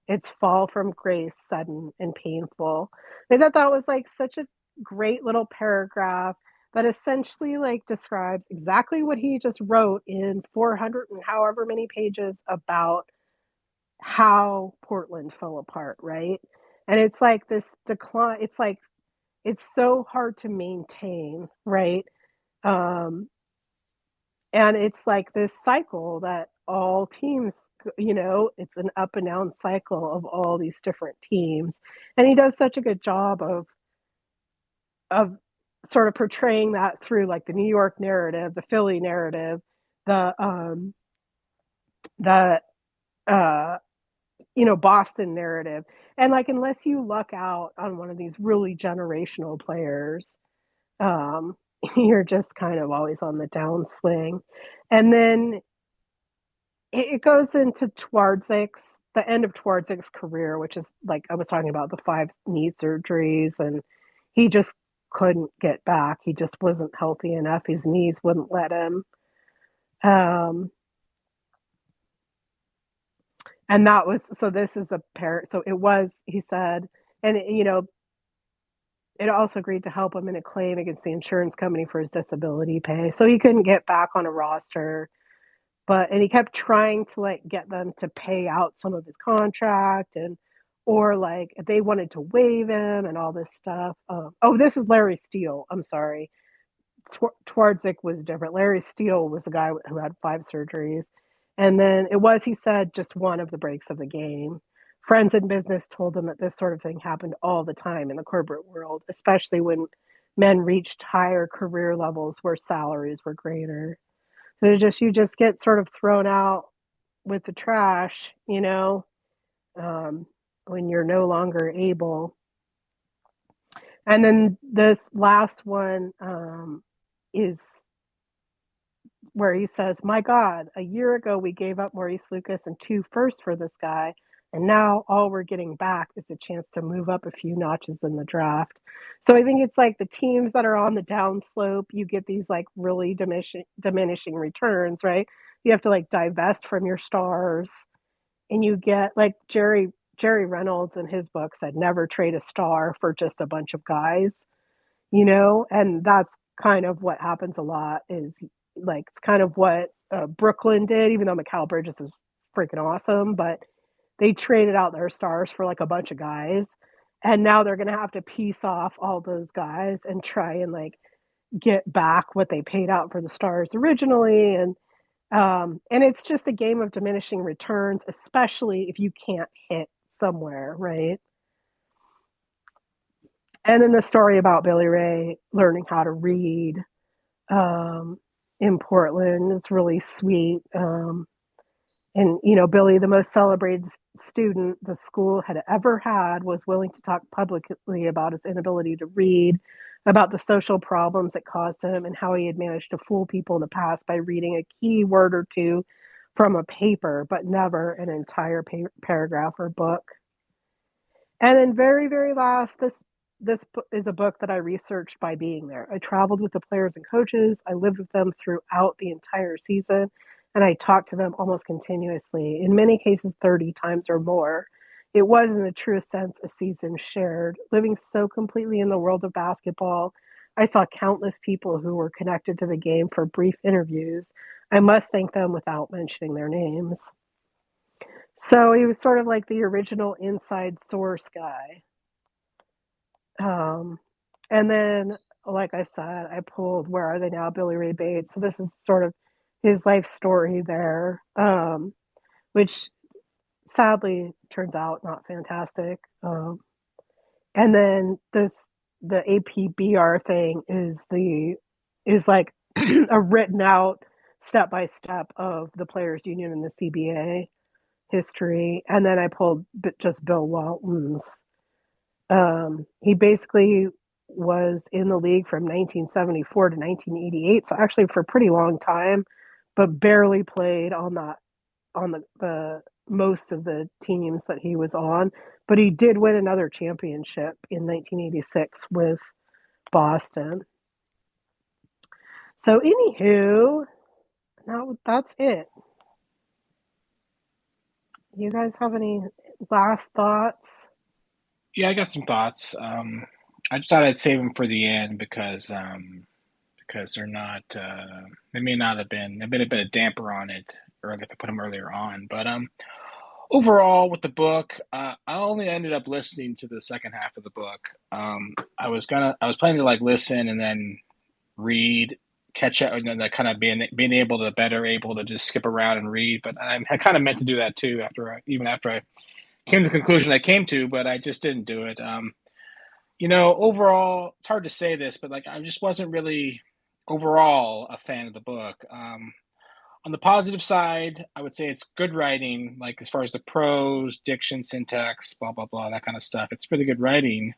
Its fall from grace sudden and painful. I thought that was like such a great little paragraph that essentially like describes exactly what he just wrote in 400 and however many pages about how Portland fell apart, right? And it's like this decline. It's like it's so hard to maintain, right? Um, and it's like this cycle that all teams, it's an up and down cycle of all these different teams. And he does such a good job of sort of portraying that through like the New York narrative, the Philly narrative, the the uh Boston narrative. And like, unless you luck out on one of these really generational players, um, you're just kind of always on the downswing. And then it goes into the end of Twardzik career, which is like I was talking about the 5 knee surgeries, and he just couldn't get back. He just wasn't healthy enough. His knees wouldn't let him. Um, and that was so. This is a pair. So it was. He said, and it also agreed to help him in a claim against the insurance company for his disability pay. So he couldn't get back on a roster, and he kept trying to like get them to pay out some of his contract or like they wanted to waive him and all this stuff. Oh, this is Larry Steele. I'm sorry. Twardzik was different. Larry Steele was the guy who had 5 surgeries. And then he said, just one of the breaks of the game. Friends in business told him that this sort of thing happened all the time in the corporate world, especially when men reached higher career levels where salaries were greater. So you just get sort of thrown out with the trash, um, when you're no longer able. And then this last one is where he says, "My God, a year ago we gave up Maurice Lucas and 2 firsts for this guy, and now all we're getting back is a chance to move up a few notches in the draft." So I think it's like the teams that are on the downslope, you get these like really diminishing returns, right? You have to like divest from your stars, and you get like Jerry Reynolds in his book said, "Never trade a star for just a bunch of guys." And that's kind of what happens a lot is like it's kind of what Brooklyn did, even though Mikal Bridges is freaking awesome, but they traded out their stars for like a bunch of guys, and now they're going to have to piece off all those guys and try and like get back what they paid out for the stars originally. And it's just a game of diminishing returns, especially if you can't hit somewhere, right? And then the story about Billy Ray learning how to read um, in Portland. It's really sweet. And, Billy, the most celebrated student the school had ever had, was willing to talk publicly about his inability to read, about the social problems it caused him, and how he had managed to fool people in the past by reading a key word or two from a paper, but never an entire paragraph or book. And then very, very last, this is a book that I researched by being there. I traveled with the players and coaches. I lived with them throughout the entire season, and I talked to them almost continuously, in many cases 30 times or more. It was, in the truest sense, a season shared. Living so completely in the world of basketball, I saw countless people who were connected to the game for brief interviews. I must thank them without mentioning their names. So he was sort of like the original inside source guy. Um, and then, like I said, I pulled Where Are They Now, Billy Ray Bates. So this is sort of his life story there, which sadly turns out not fantastic. And then the APBR thing is like a written out step by step of the players union and the CBA history. And then I pulled just Bill Walton's. He basically was in the league from 1974 to 1988, so actually for a pretty long time, but barely played on the most of the teams that he was on. But he did win another championship in 1986 with Boston. So, anywho, now that's it. You guys have any last thoughts? Yeah, I got some thoughts. I just thought I'd save them for the end because they're not. They may not have been. There may have been a damper on it, or if I put them earlier on. But overall, with the book, I only ended up listening to the second half of the book. I was planning to like listen and then read, catch up, and then kind of being able to just skip around and read. But I kind of meant to do that too even after I came to the conclusion I came to, but I just didn't do it. Overall, it's hard to say this, but like I just wasn't really overall a fan of the book. On the positive side, I would say it's good writing, like as far as the prose, diction, syntax, blah blah blah, that kind of stuff. It's really good writing.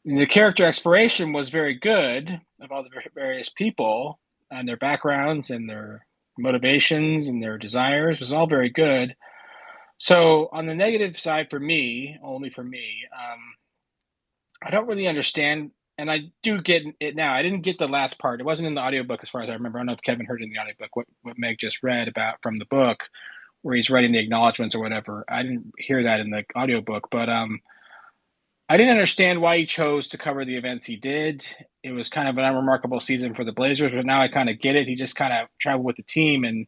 And the character exploration was very good of all the various people and their backgrounds and their motivations and their desires. It was all very good. So on the negative side, only for me, I don't really understand, and I do get it now. I didn't get the last part. It wasn't in the audiobook as far as I remember. I don't know if Kevin heard in the audiobook what Meg just read about from the book, where he's writing the acknowledgments or whatever. I didn't hear that in the audiobook, but I didn't understand why he chose to cover the events he did. It was kind of an unremarkable season for the Blazers, but now I kind of get it. He just kind of traveled with the team and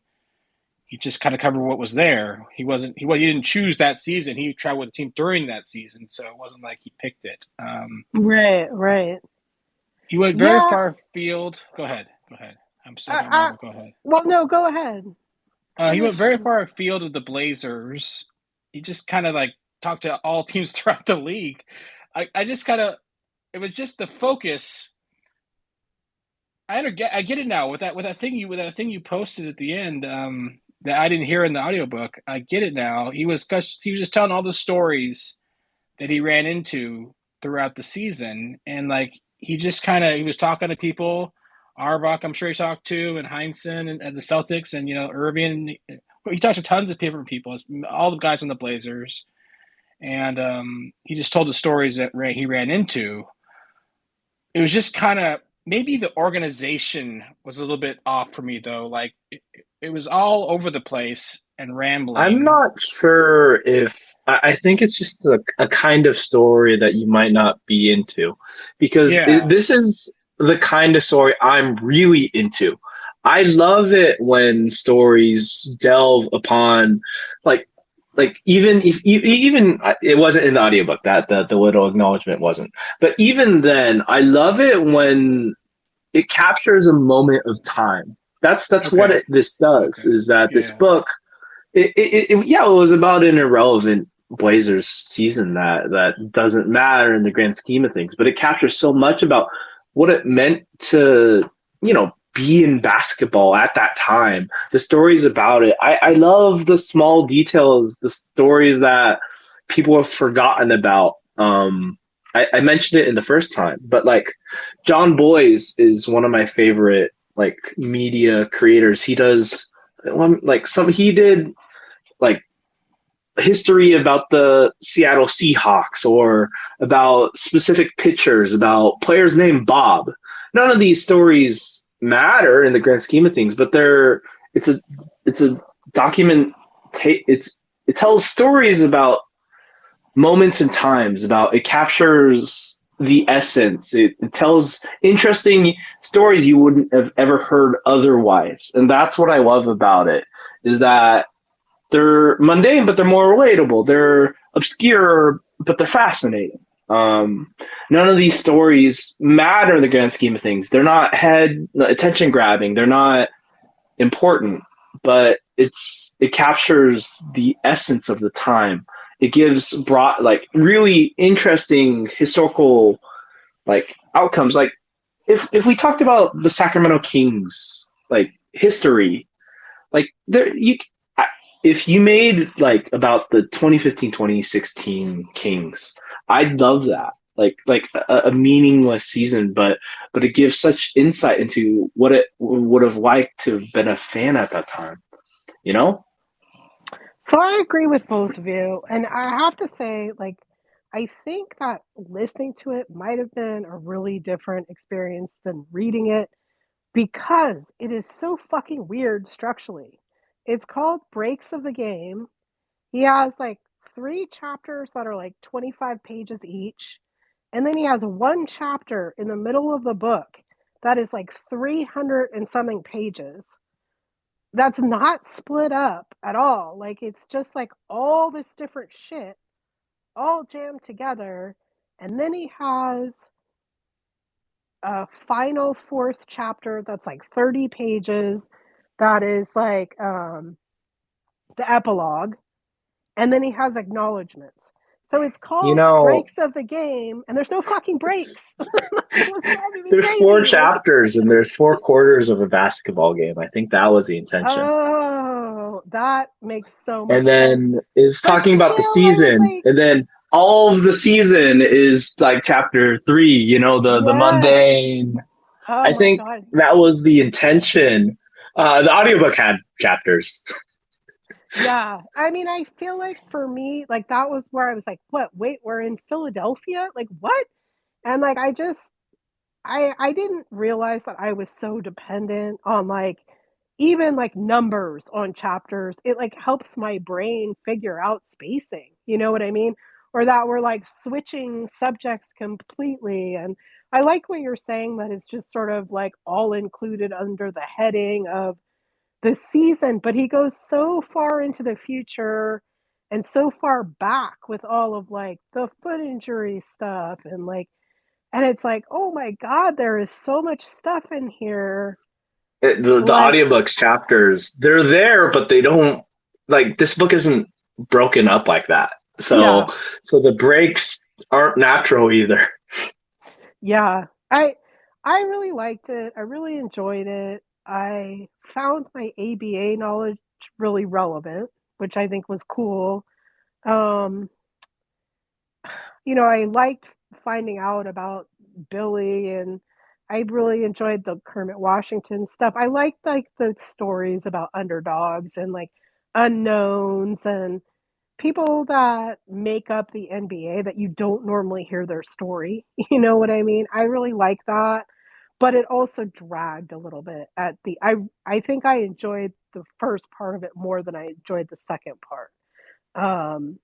he just kind of covered what was there. He didn't choose that season. He traveled with the team during that season, so it wasn't like he picked it. Right. He went very far afield. Go ahead. I'm sorry. Go ahead. Well, no, go ahead. He went very far afield of the Blazers. He just kind of like talked to all teams throughout the league. I just kind of, it was just the focus. I get it now with that thing you posted at the end. That I didn't hear in the audiobook. I get it now. He was just telling all the stories that he ran into throughout the season. And like, he was talking to people, Arbach, I'm sure he talked to, and Heinsohn and the Celtics and, Irving. He talked to tons of different people, all the guys on the Blazers. And he just told the stories that he ran into. It was just kind of, maybe the organization was a little bit off for me though. Like it was all over the place and rambling. I'm not sure if I think it's just a kind of story that you might not be into, because this is the kind of story I'm really into. I love it when stories delve upon like even if even it wasn't in the audiobook, that the little acknowledgement wasn't, but even then I love it when it captures a moment of time. That's okay. What this does is that this book, it was about an irrelevant Blazers season that doesn't matter in the grand scheme of things, but it captures so much about what it meant to, be in basketball at that time. The stories about it. I love the small details, the stories that people have forgotten about. I mentioned it in the first time, but like John Boyes is one of my favorite like media creators. He does he did like history about the Seattle Seahawks or about specific pitchers, about players named Bob. None of these stories matter in the grand scheme of things, but it's a document. It tells stories about moments and times, it captures the essence. It tells interesting stories you wouldn't have ever heard otherwise. And that's what I love about it, is that they're mundane, but they're more relatable. They're obscure, but they're fascinating. None of these stories matter in the grand scheme of things. They're not attention grabbing. They're not important, but it captures the essence of the time. It gives really interesting historical outcomes. Like if we talked about the Sacramento Kings history, if you made about the 2015-2016 Kings, I'd love that. like a meaningless season, but it gives such insight into what it would have liked to have been a fan at that time. You know? So I agree with both of you. And I have to say, like, I think that listening to it might have been a really different experience than reading it because it is so fucking weird structurally. It's called Breaks of the Game. He has like three chapters that are like 25 pages each. And then he has one chapter in the middle of the book that is like 300 and something pages that's not split up at all. Like it's just like all this different shit all jammed together. And then he has a final fourth chapter that's like 30 pages that is like the epilogue. And then he has acknowledgments. So it's You called know, Breaks of the Game, and there's no fucking breaks. That's what's driving me there's four crazy. Like, chapters and there's four quarters of a basketball game. I think that was the intention. oh, that makes so And much sense. then is But talking about the still, I was season, like, and then all of the season is like chapter 3. You know, the yes. mundane. Oh I my think God. that was the intention. The audiobook had chapters. Yeah. I mean, I feel like for me, like that was where I was like, what? Wait, we're in Philadelphia? Like, what? And like, I didn't realize that I was so dependent on like even like numbers on chapters. It like helps my brain figure out spacing. You know what I mean? Or that we're like switching subjects completely. And I like what you're saying that it's just sort of like all included under the heading of the season, but he goes so far into the future and so far back with all of like the foot injury stuff and it's like, oh my God, there is so much stuff in here. The Like, audiobooks chapters, they're there, but they don't, like, this book isn't broken up like that. So yeah, so the breaks aren't natural either. yeah. I really liked it. I really enjoyed it. I found my ABA knowledge really relevant, which I think was cool. Um, I liked finding out about Billy and I really enjoyed the Kermit Washington stuff. I liked like the stories about underdogs and like unknowns and people that make up the NBA that you don't normally hear their story. You know what I mean? I really like that. But it also dragged a little bit at I think I enjoyed the first part of it more than I enjoyed the second part. Um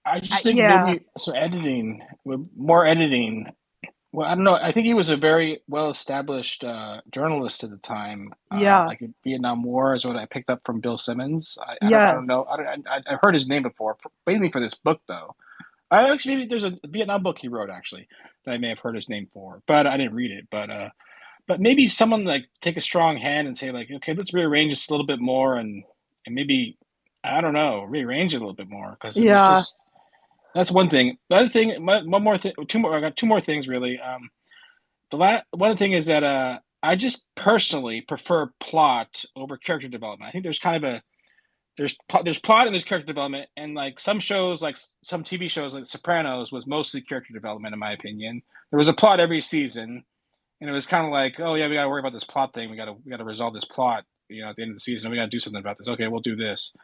I just think yeah. maybe so editing, with more editing. Well, I don't know. I think he was a very well-established journalist at the time. Yeah. Like Vietnam War is what I picked up from Bill Simmons. I Yes. don't know. I've heard his name before, mainly for this book though. I actually maybe there's a Vietnam book he wrote actually that I may have heard his name for, but I didn't read it. But maybe someone like take a strong hand and say like, okay, let's rearrange this a little bit more and maybe I don't know, rearrange it a little bit more because it was Yeah. just that's one thing. The other thing, one more thing, two more. I got two more things really. One thing is that I just personally prefer plot over character development. I think there's kind of a there's plot and there's character development, and like some shows, like some TV shows, like Sopranos, was mostly character development in my opinion. There was a plot every season, and it was kind of like, oh yeah, we got to worry about this plot thing. We got to resolve this plot. At the end of the season, we got to do something about this. Okay, we'll do this.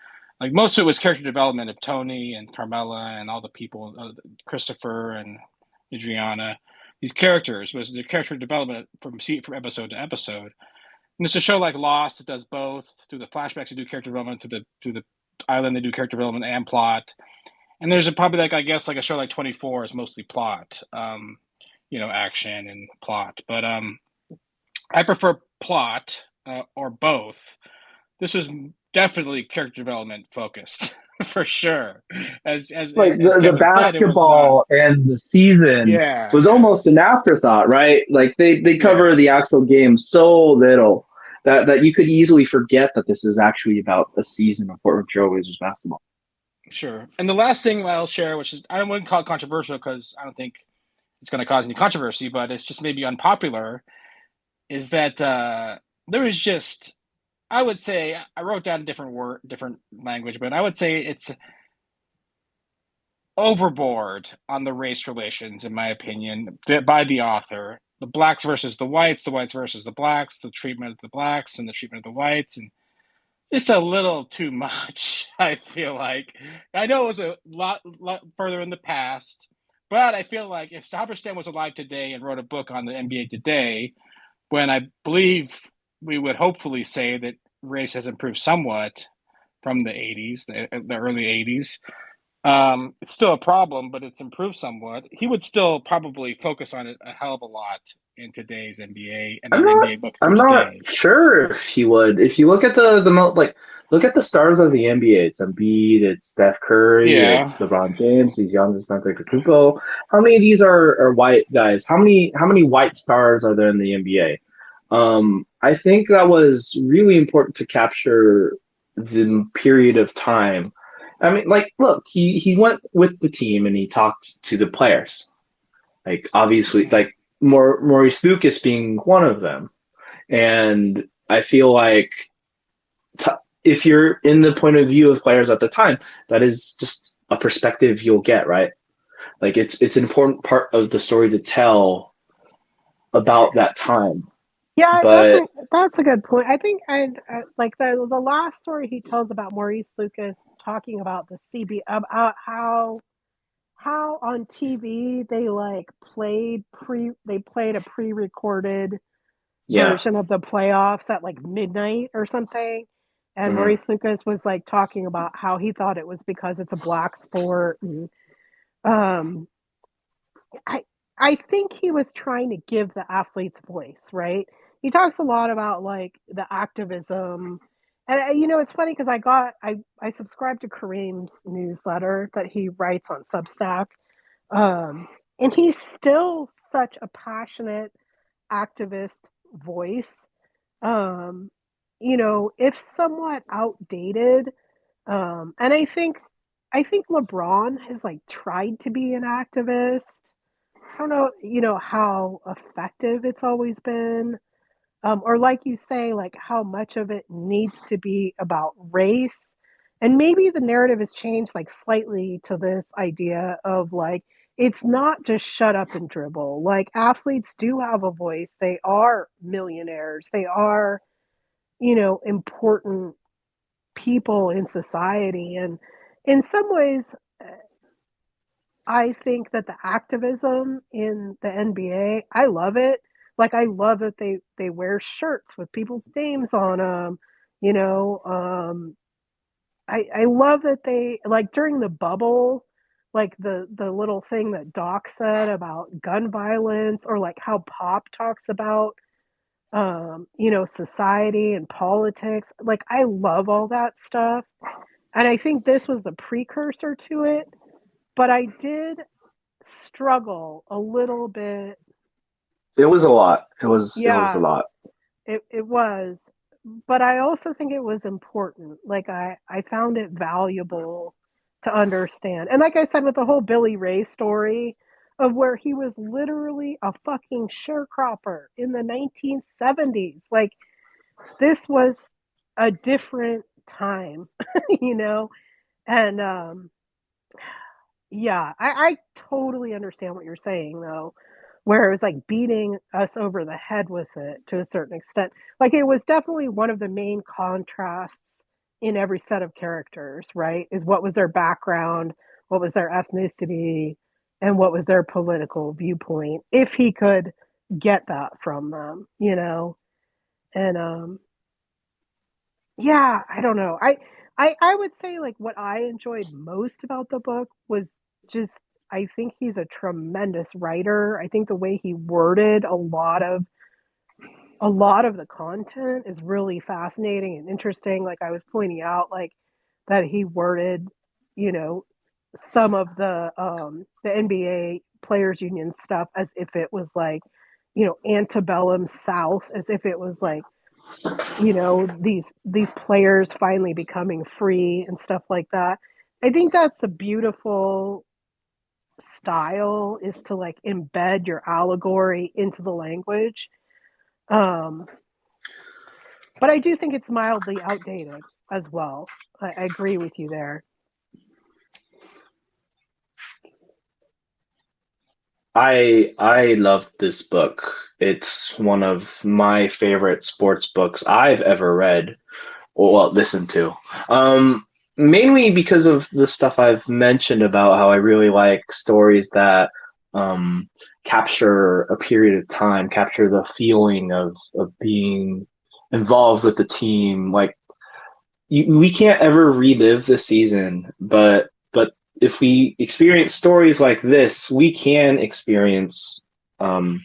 Like most of it was character development of Tony and Carmela and all the people, Christopher and Adriana. These characters was the character development from episode to episode. And it's a show like Lost that does both. Through the flashbacks, they do character development. To the island, they do character development and plot. And there's probably like I guess like a show like 24 is mostly plot, action and plot. But I prefer plot or both. This was definitely character development focused for sure. Like As the Kevin said, it was not. basketball and the season Yeah, was yeah, almost an afterthought, right? Like they cover yeah, the actual game so little that you could easily forget that this is actually about a season of Portland Trailblazers basketball. sure. And the last thing I'll share, which is I don't want to call it controversial because I don't think it's going to cause any controversy, but it's just maybe unpopular, is that there was just I would say I wrote down a different word, different language, but I would say it's overboard on the race relations, in my opinion, by the author. The blacks versus the whites versus the blacks, the treatment of the blacks and the treatment of the whites, and just a little too much, I feel like. I know it was a lot further in the past, but I feel like if Halberstam was alive today and wrote a book on the NBA today, when I believe we would hopefully say that race has improved somewhat from the 80s, the early 80s. It's still a problem, but it's improved somewhat. He would still probably focus on it a hell of a lot in today's NBA and I'm an not. NBA book for I'm not today. sure if he would. If you look at look at the stars of the NBA. It's Embiid. It's Steph Curry. Yeah. It's LeBron James. He's Giannis Antetokounmpo. How many of these are white guys? How many white stars are there in the NBA? I think that was really important to capture the period of time. I mean, like, look, he went with the team and he talked to the players. Like, obviously, Mm-hmm. like Maurice Lucas being one of them. And I feel like t- if you're in the point of view of players at the time, that is just a perspective you'll get, right? Like it's an important part of the story to tell about that time. Yeah, But that's a good point. I think I like the last story he tells about Maurice Lucas talking about the CB about how on TV they like they played a pre-recorded yeah, version of the playoffs at like midnight or something. And mm, Maurice Lucas was like talking about how he thought it was because it's a black sport. And, um, I I think he was trying to give the athletes voice, right? He talks a lot about like the activism, and it's funny because I subscribe to Kareem's newsletter that he writes on Substack, um, and he's still such a passionate activist voice. Um, if somewhat outdated. And I think LeBron has like tried to be an activist. I don't know, how effective it's always been. Or like you say, like how much of it needs to be about race. And maybe the narrative has changed like slightly to this idea of like it's not just shut up and dribble. Like athletes do have a voice. They are millionaires. They are, important people in society. And in some ways, I think that the activism in the NBA, I love it. Like I love that they wear shirts with people's names on them. You know, I love that they like during the bubble, like the little thing that Doc said about gun violence, or like how Pop talks about society and politics. Like I love all that stuff, and I think this was the precursor to it. But I did struggle a little bit. it was a lot. It was a Yeah, lot. it was. But I also think it was important. Like I found it valuable to understand. And like I said with the whole Billy Ray story of where he was literally a fucking sharecropper in the 1970s. Like this was a different time, you know? And yeah, I totally understand what you're saying though, where it was like beating us over the head with it to a certain extent. Like it was definitely one of the main contrasts in every set of characters, right? Is what was their background, what was their ethnicity, and what was their political viewpoint, if he could get that from them. And yeah, I don't know. I would say like what I enjoyed most about the book was just I think he's a tremendous writer. I think the way he worded a lot of the content is really fascinating and interesting. Like I was pointing out, like that he worded, you know, some of the NBA players union stuff as if it was like, antebellum South, as if it was like these players finally becoming free and stuff like that. I think that's a beautiful style, is to like embed your allegory into the language. um but I do think it's mildly outdated as well. I agree with you there. I love this book. It's one of my favorite sports books I've ever read or well, listened to. Um, Mainly because of the stuff I've mentioned about how I really like stories that um, capture a period of time, capture the feeling of being involved with the team. Like we can't ever relive the season, but if we experience stories like this, we can experience um,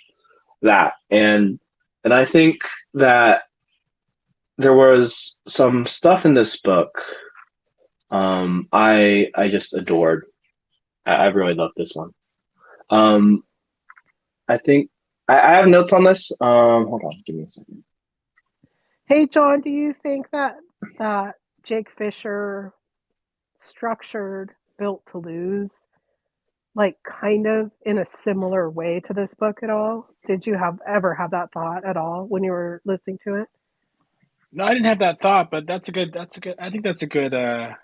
that. And I think that there was some stuff in this book I just adored. I really loved this one. Um, I think I have notes on this. Hold on, give me a second. Hey, John, do you think that Jake Fisher structured Built to Lose like kind of in a similar way to this book at all? Did you have ever have that thought at all when you were listening to it? No, I didn't have that thought, but I think that's a good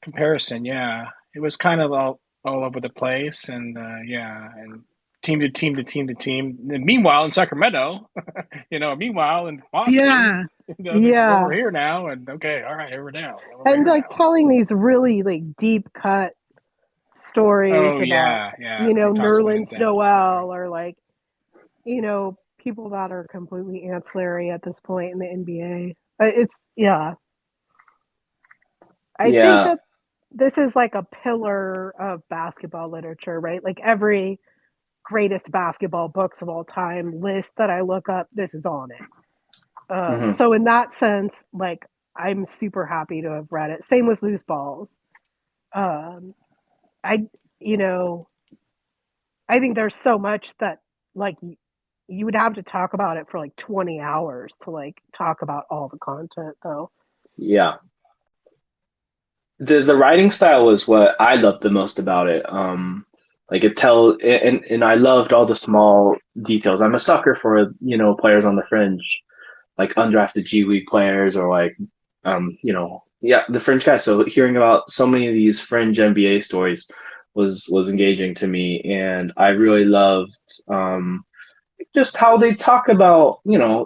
comparison. Yeah, it was kind of all over the place, and yeah, and team to team to team to team. And meanwhile, in Sacramento, meanwhile in Boston, Yeah. Yeah. we're here now, and okay, all right, here we're now. We're And here like now. telling these really like deep cut stories Oh about, yeah, yeah. They talked about it in Nerlens depth. Noel or like, people that are completely ancillary at this point in the NBA. It's, yeah. I think Yeah, that this is like a pillar of basketball literature, right? Like every greatest basketball books of all time list that I look up, this is on it. hmm So in that sense, like I'm super happy to have read it. Same with Loose Balls. Um, I, you know, I think there's so much that like you would have to talk about it for like 20 hours to like talk about all the content though. yeah. The writing style was what I loved the most about it. Like it tell and I loved all the small details. I'm a sucker for players on the fringe, like undrafted G League players or like yeah, the fringe guys. So hearing about so many of these fringe NBA stories was engaging to me, and I really loved just how they talk about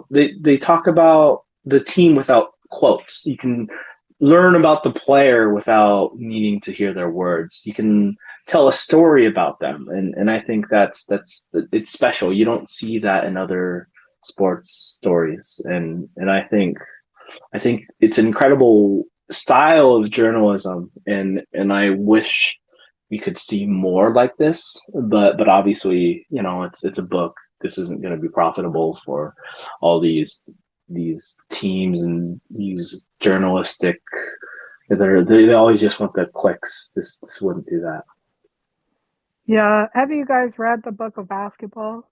they talk about the team without quotes. You can learn about the player without needing to hear their words. You can tell a story about them, and I think that's it's special. You don't see that in other sports stories, and I think it's an incredible style of journalism, and I wish we could see more like this. But obviously, it's a book. This isn't going to be profitable for all these teams and these journalistic. They always just want the clicks. This wouldn't do that. Yeah. Have you guys read the book of basketball?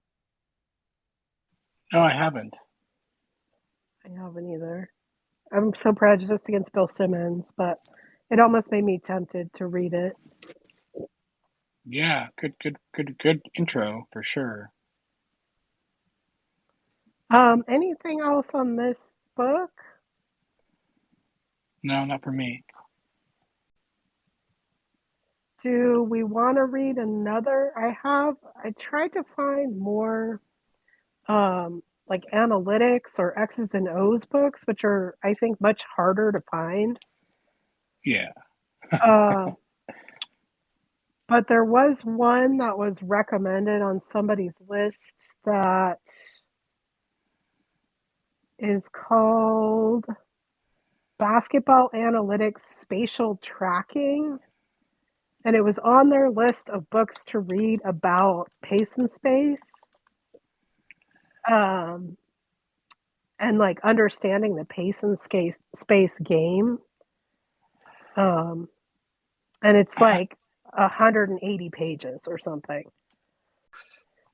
No, I haven't. I haven't either. I'm so prejudiced against Bill Simmons, but it almost made me tempted to read it. Yeah, good intro for sure. Anything else on this book? No, not for me. Do we want to read another? I tried to find more like analytics or X's and O's books, which are, I think, much harder to find. Yeah. Uh, but there was one that was recommended on somebody's list that is called Basketball Analytics Spatial Tracking. And it was on their list of books to read about pace and space. Um, and like understanding the pace and space game. Um, and it's I, like 180 pages or something.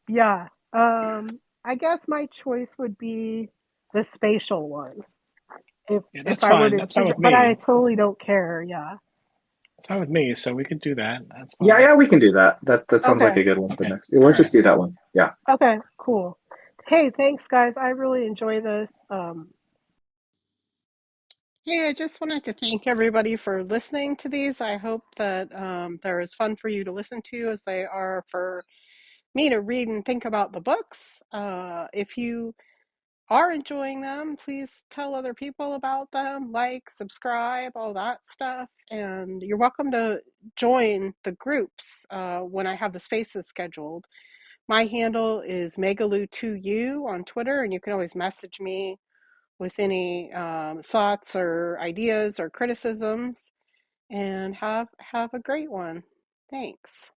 Yeah. I guess my choice would be the spatial one yeah, if that's I were fine. to That's fine choose, with but I me. totally don't care. Yeah. That's fine with me. So we could do that. That's Yeah, fine. yeah, we can do that. That sounds like Okay. a good one for Okay. next. Yeah, All let's just right. do that one. Yeah. Okay. Cool. Hey, thanks, guys. I really enjoy this. Hey, I just wanted to thank everybody for listening to these. I hope that they're as fun for you to listen to as they are for me to read and think about the books. If you are enjoying them, please tell other people about them, like, subscribe, all that stuff. And you're welcome to join the groups when I have the spaces scheduled. My handle is Megaloo2U on Twitter, and you can always message me with any thoughts or ideas or criticisms. And have a great one. Thanks.